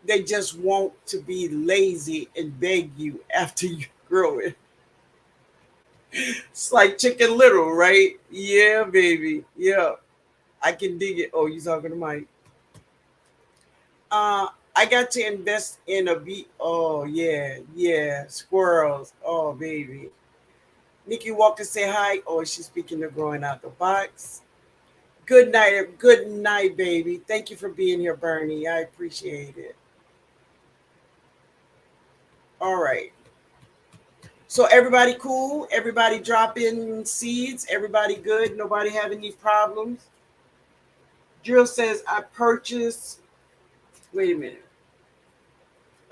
they just want to be lazy and beg you after you grow it. It's like Chicken Little, right? Yeah, baby. Yeah, I can dig it. Oh, you talking to Mike? I got to invest in a bee. Oh yeah, yeah, squirrels. Oh baby. Nikki Walker say hi. Oh, she's speaking of growing out the box. Good night, baby. Thank you for being here, Bernie. I appreciate it. All right. So everybody cool? Everybody dropping seeds? Everybody good? Nobody have any problems? Drill says I purchased. Wait a minute.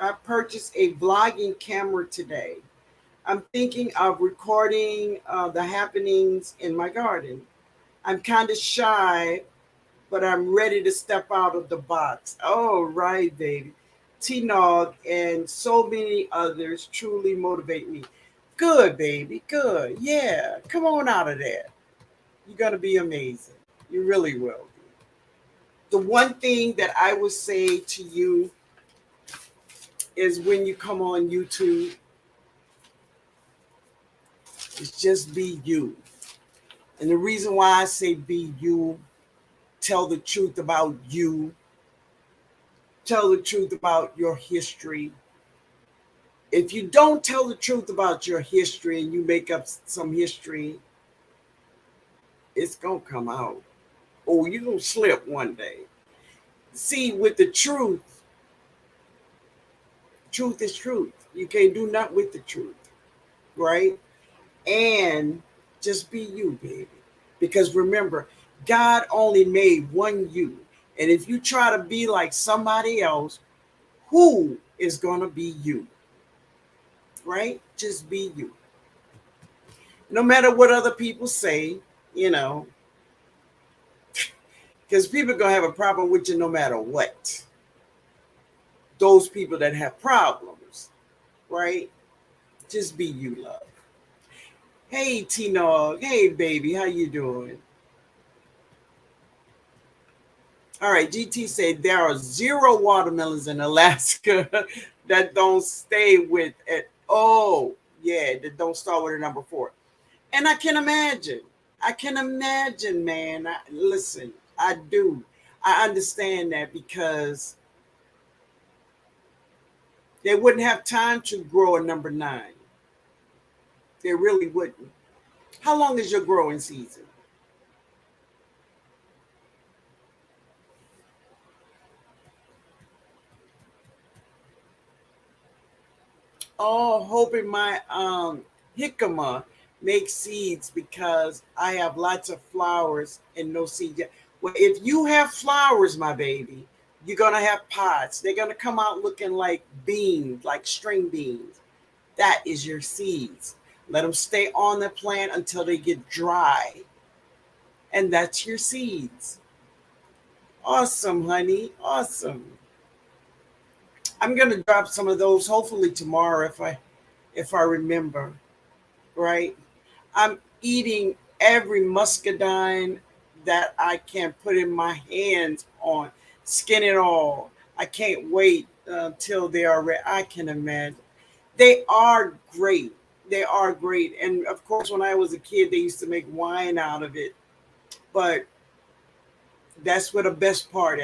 I purchased a vlogging camera today. I'm thinking of recording the happenings in my garden. I'm kind of shy but I'm ready to step out of the box. All right, baby. TNOG and so many others truly motivate me. Good, baby. Good. Yeah. Come on out of there. You're going to be amazing. You really will be. The one thing that I would say to you is when you come on YouTube, is just be you. And the reason why I say be you, tell the truth about you, tell the truth about your history. If you don't tell the truth about your history and you make up some history, it's going to come out. Or you're going to slip one day. See, with the truth, truth is truth. You can't do nothing with the truth, right? And just be you, baby. Because remember, God only made one you. And if you try to be like somebody else, who is going to be you? Right? Just be you. No matter what other people say, you know, because people are going to have a problem with you no matter what. Those people that have problems, right? Just be you, love. Hey, TNOG. Hey, baby. How you doing? All right, GT said there are 0 watermelons in Alaska that don't stay with it. Oh, yeah, that don't start with a number 4. And I can imagine. I can imagine, man. Listen, I do. I understand that because they wouldn't have time to grow a number 9. They really wouldn't. How long is your growing season? Oh, hoping my jicama makes seeds because I have lots of flowers and no seeds yet. Well, if you have flowers, my baby, you're gonna have pods. They're gonna come out looking like beans, like string beans. That is your seeds. Let them stay on the plant until they get dry, and that's your seeds. Awesome, honey. Awesome. I'm gonna drop some of those hopefully tomorrow if I remember. Right? I'm eating every muscadine that I can put in my hands on, skin it all. I can't wait until they are ready. I can imagine. They are great. They are great. And of course, when I was a kid, they used to make wine out of it. But that's where the best part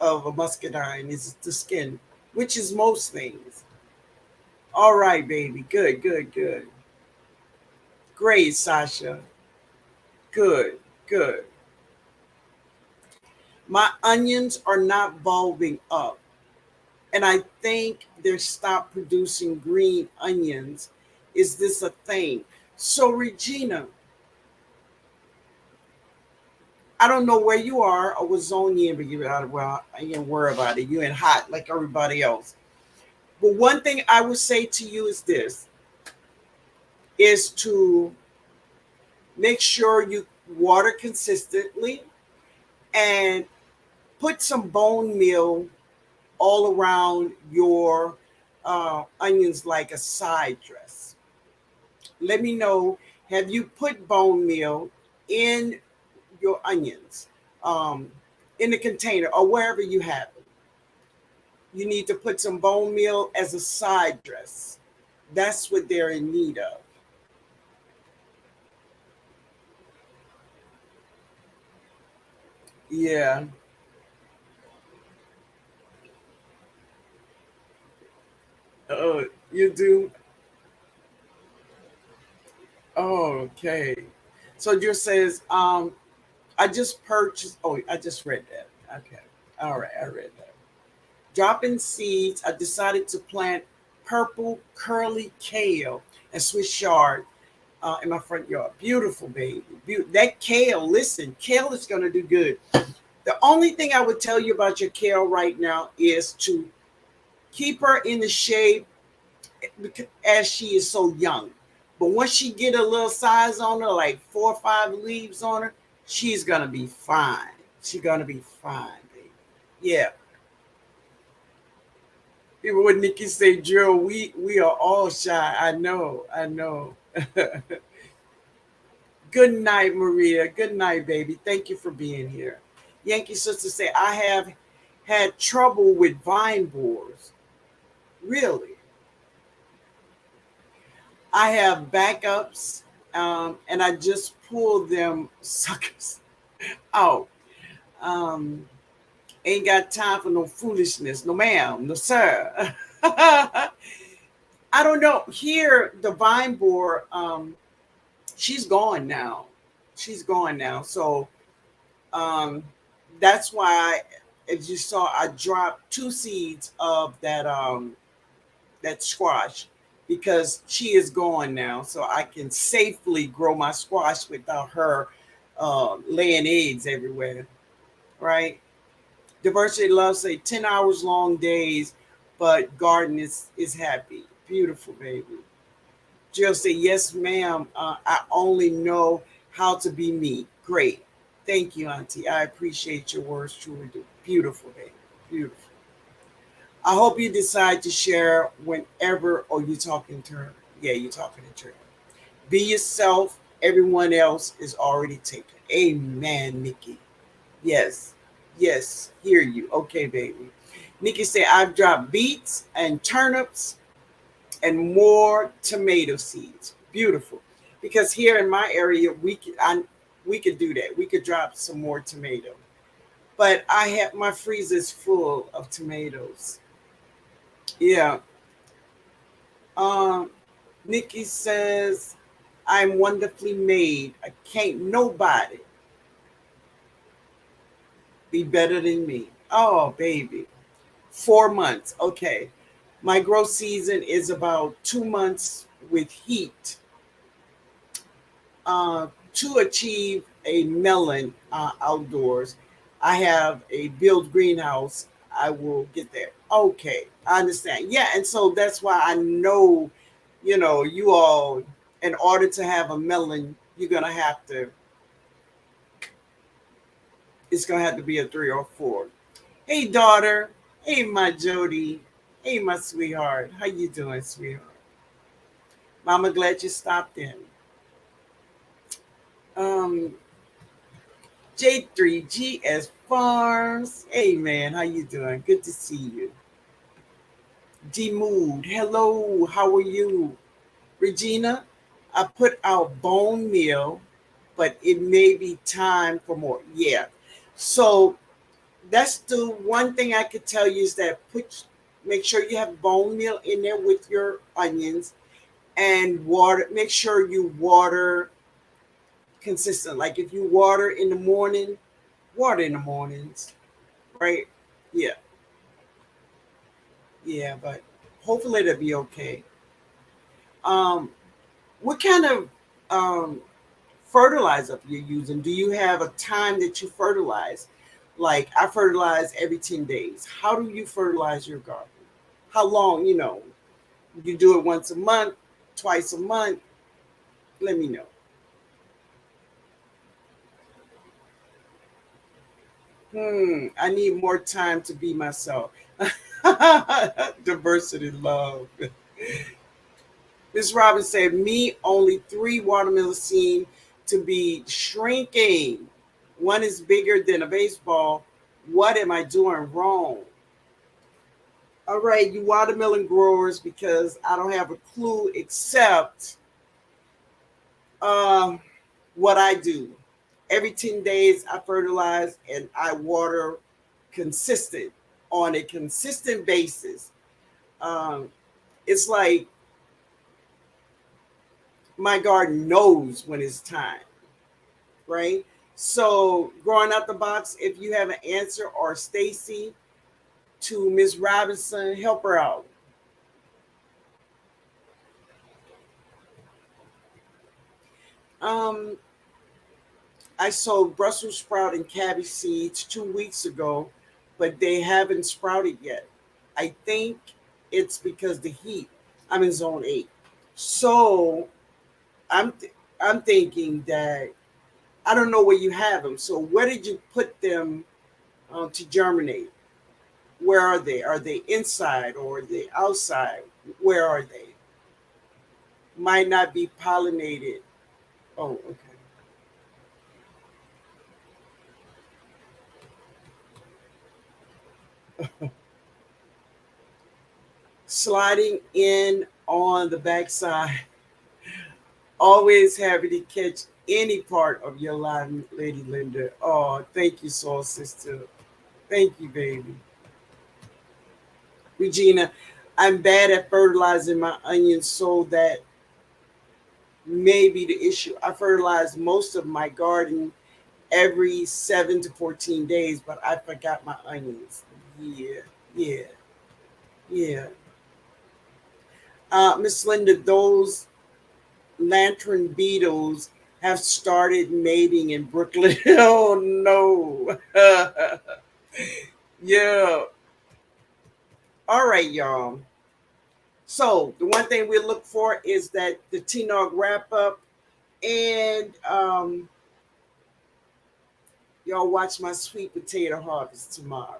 of a muscadine is the skin, which is most things. All right, baby. Good, good, good. Great, Sasha. Good, good. My onions are not bulbing up. And I think they're stopped producing green onions. Is this a thing? So, Regina, I don't know where you are or what zone you're in, but well, I ain't worry about it. You're in hot like everybody else. But one thing I would say to you is this is to make sure you water consistently and put some bone meal all around your onions like a side dress. Let me know, have you put bone meal in your onions um, in the container or wherever you have it? You need to put some bone meal as a side dress. That's what they're in need of. Yeah. Oh, you do? Oh, okay. So it just says, I just purchased, oh, I just read that. Okay. All right, I read that. Dropping seeds, I decided to plant purple curly kale and Swiss chard in my front yard. Beautiful, baby. That kale, listen, kale is going to do good. The only thing I would tell you about your kale right now is to keep her in the shade as she is so young. But once she get a little size on her, like 4 or 5 leaves on her, she's going to be fine. She gonna be fine, baby. Yeah. Even when Nikki say drill, we are all shy. I know, I know. Good night, Maria. Good night, baby. Thank you for being here. Yankee sister say I have had trouble with vine boars. Really, I have backups, and I just pull them suckers out. Um, ain't got time for no foolishness, no ma'am, no sir. I don't know. Here, the vine boar, she's gone now. She's gone now. So um, that's why, as you saw, I dropped two seeds of that squash because she is gone now. So I can safely grow my squash without her laying eggs everywhere, right? Diversity loves say 10 hours long days, but garden is happy. Beautiful, baby. Jill say, yes, ma'am. I only know how to be me. Great. Thank you, Auntie. I appreciate your words, truly do. Beautiful, baby. Beautiful. I hope you decide to share whenever, or you talking to her. Yeah, you're talking to her. Be yourself. Everyone else is already taken. Amen, Nikki. Yes. Yes. Hear you. Okay, baby. Nikki said, I've dropped beets and turnips and more tomato seeds. Beautiful. Because here in my area, we could do that. We could drop some more tomato. But I have my freezer's full of tomatoes. Yeah. Um, Nikki says, I'm wonderfully made. I can't nobody be better than me. Oh, baby. 4 months. Okay. My growth season is about 2 months with heat to achieve a melon outdoors. I have a built greenhouse. I will get there. Okay, I understand. Yeah, and so that's why I know, you all, in order to have a melon, it's gonna have to be a 3 or 4. Hey, daughter. Hey, my Jody. Hey, my sweetheart. How you doing, sweetheart? Mama, glad you stopped in. Um, J3GS Farms. Hey man, how you doing? Good to see you. D Mood. Hello, how are you? Regina, I put out bone meal, but it may be time for more. Yeah. So that's the one thing I could tell you is that make sure you have bone meal in there with your onions and water. Make sure you water consistent. Like if you water in the morning, water in the mornings, right? Yeah, yeah, but hopefully it'll be okay. Um, what kind of fertilizer are you using? Do you have a time that you fertilize? Like I fertilize every 10 days. How do you fertilize your garden? How long, you do it once a month, twice a month? Let me know. I need more time to be myself. Diversity love. Miss Robin said, me only 3 watermelons seem to be shrinking. One is bigger than a baseball. What am I doing wrong? All right, you watermelon growers, because I don't have a clue except uh, what I do. Every 10 days, I fertilize and I water consistent on a consistent basis. Um, it's like my garden knows when it's time, right? So, growing out the box, if you have an answer, or Stacy, to Miss Robinson, help her out. Um, I sowed Brussels sprout and cabbage seeds 2 weeks ago, but they haven't sprouted yet. I think it's because the heat. I'm in zone 8. So I'm I'm thinking that I don't know where you have them. So where did you put them to germinate? Where are they? Are they inside or are they outside? Where are they? Might not be pollinated. Oh, okay. Sliding in on the backside. Always happy to catch any part of your line, Lady Linda. Oh, thank you, soul sister. Thank you, baby. Regina, I'm bad at fertilizing my onions, so that may be the issue. I fertilize most of my garden every 7 to 14 days, but I forgot my onions. Yeah, yeah, yeah. Miss Linda, those lantern beetles have started mating in Brooklyn. Oh no. Yeah. All right, y'all. So the one thing we look for is that the TNOG wrap up, and y'all watch my sweet potato harvest tomorrow.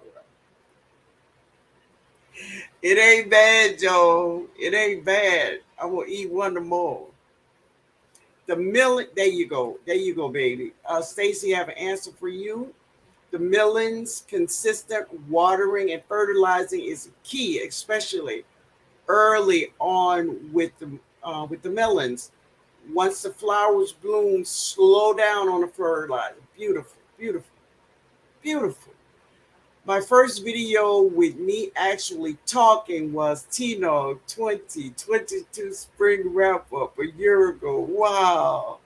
It ain't bad, Joe. It ain't bad. I will eat one more. The millet. There you go. There you go, baby. Stacy, have an answer for you. The millings, consistent watering and fertilizing is key, especially early on with the melons. Once the flowers bloom, slow down on the fertilizer. Beautiful, beautiful, beautiful. My first video with me actually talking was TNOG 2022 spring wrap up a year ago. Wow,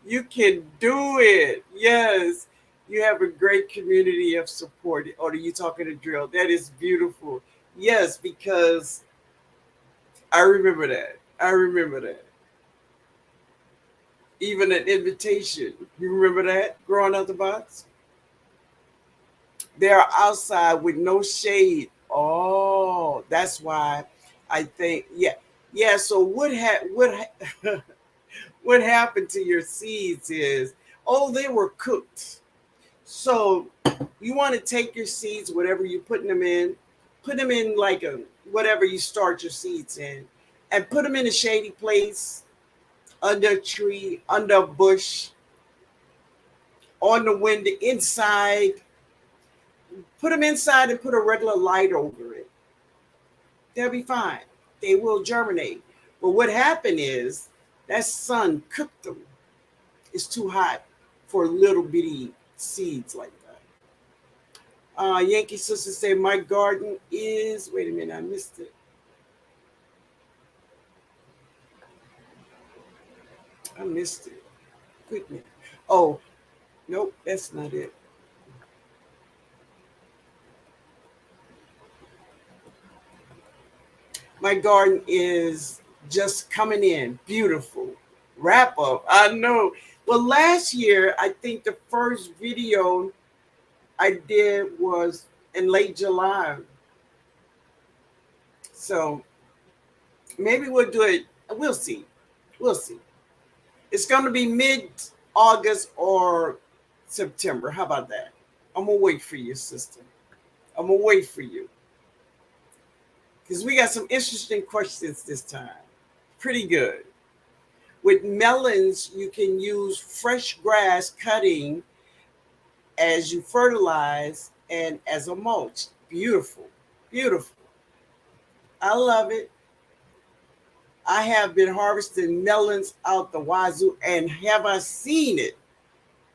you can do it. Yes, you have a great community of support. Or are you talking to drill? That is beautiful. Yes, because I remember that. I remember that. Even an invitation. You remember that growing out the box? They're outside with no shade. Oh, that's why I think yeah. Yeah, so what happened to your seeds is, oh, they were cooked. So you want to take your seeds, whatever you're putting them in, put them in like a whatever you start your seeds in, and put them in a shady place, under a tree, under a bush, on the window, inside. Put them inside and put a regular light over it. They'll be fine. They will germinate. But what happened is that sun cooked them. It's too hot for little bitty seeds like that. Yankee sister say my garden is. Wait a minute, I missed it. I missed it. Quick minute. Oh, nope, that's not it. My garden is just coming in. Beautiful. Wrap up. I know. Well, last year, I think the first video I did was in late July. So maybe we'll do it. We'll see. We'll see. It's going to be mid August or September. How about that? I'm going to wait for you, sister. I'm going to wait for you. Because we got some interesting questions this time. Pretty good. With melons, you can use fresh grass cutting as you fertilize and as a mulch. Beautiful. Beautiful. I love it. I have been harvesting melons out the wazoo, and have I seen it?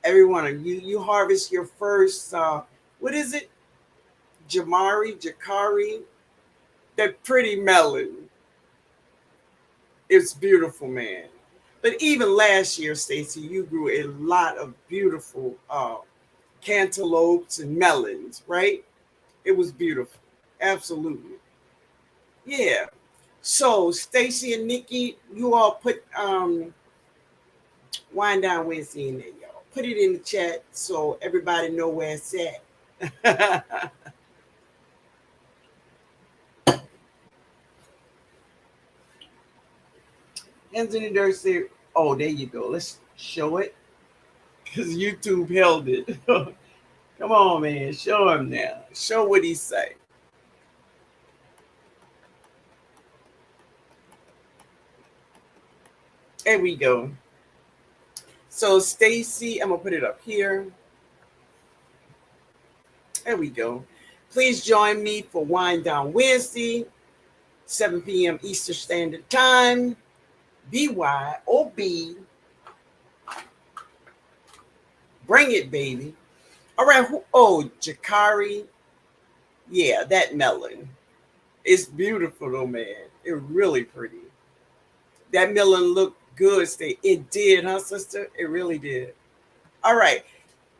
Every one of you harvest your first, what is it? Jakari, that pretty melon. It's beautiful, man. But even last year, Stacy, you grew a lot of beautiful cantaloupes and melons, right? It was beautiful. Absolutely. Yeah. So Stacy and Nikki, you all put Wind Down Wednesday in there, y'all. Put it in the chat so everybody know where it's at. Anthony Durst said, oh, there you go. Let's show it. because YouTube held it. Come on, man. Show him now. Show what he say. There we go. So Stacy, I'm gonna put it up here. There we go. Please join me for Wind Down Wednesday, 7 p.m. Eastern Standard Time. BYOB. Bring it, baby. All right. Oh, Jakari. Yeah, that melon. It's beautiful, though, man. It's really pretty. That melon looked good. It did, huh, sister? It really did. All right.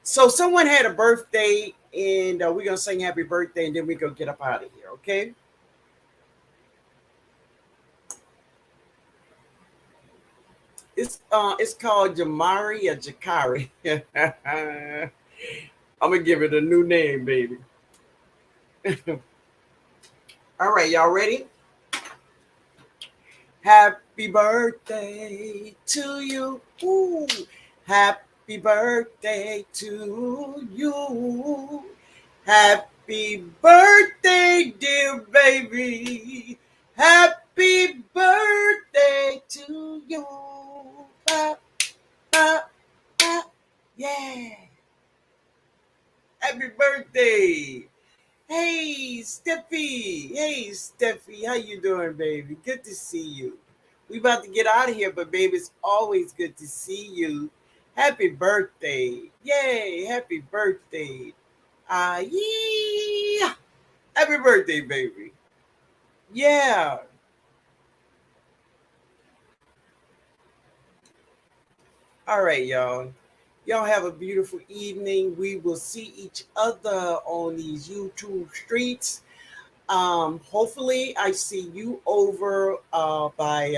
So someone had a birthday, and we're gonna sing happy birthday, and then we go get up out of here. Okay. It's called Jamari or Jakari. I'm gonna give it a new name, baby. All right, y'all ready? Happy birthday to you. Ooh. Happy birthday to you. Happy birthday, dear baby. Happy birthday to you. Ba, ba, ba. Yeah. Happy birthday. Hey, Steffi. Hey, Steffi. How you doing, baby? Good to see you. We about to get out of here, but baby, it's always good to see you. Happy birthday. Yay. Happy birthday. Yeah. Happy birthday, baby. Yeah. All right, y'all. Y'all have a beautiful evening. We will see each other on these YouTube streets. Hopefully, I see you over by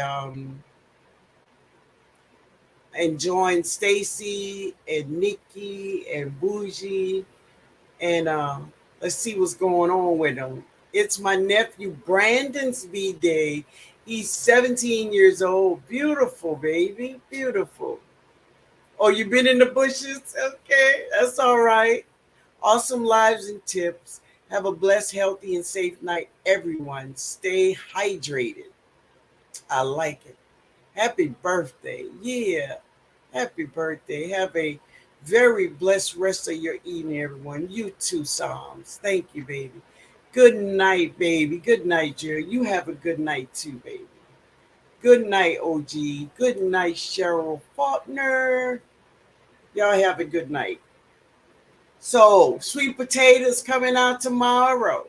and join Stacy and Nikki and Bougie and let's see what's going on with them. It's my nephew Brandon's B day. He's 17 years old. Beautiful, baby. Beautiful. Oh, you've been in the bushes? Okay, that's all right. Awesome lives and tips. Have a blessed, healthy, and safe night, everyone. Stay hydrated. I like it. Happy birthday. Yeah. Happy birthday. Have a very blessed rest of your evening, everyone. You too, Psalms. Thank you, baby. Good night, baby. Good night, Jerry. You have a good night too, baby. Good night, OG. Good night, Cheryl Faulkner. Y'all have a good night. So, sweet potatoes coming out tomorrow.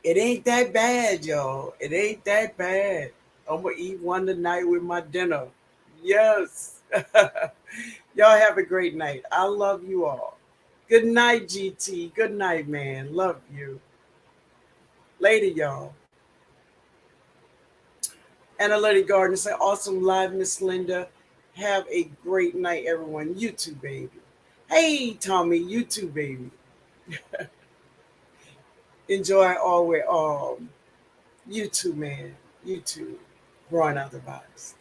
It ain't that bad, y'all. It ain't that bad. I'm gonna eat one tonight with my dinner. Yes. Y'all have a great night. I love you all. Good night, GT. Good night, man. Love you. Later, y'all. Analytic Garden say awesome live, Miss Linda. Have a great night, everyone. You too, baby. Hey, Tommy. You too, baby. Enjoy all with all. You too, man. You too. Growing out the box.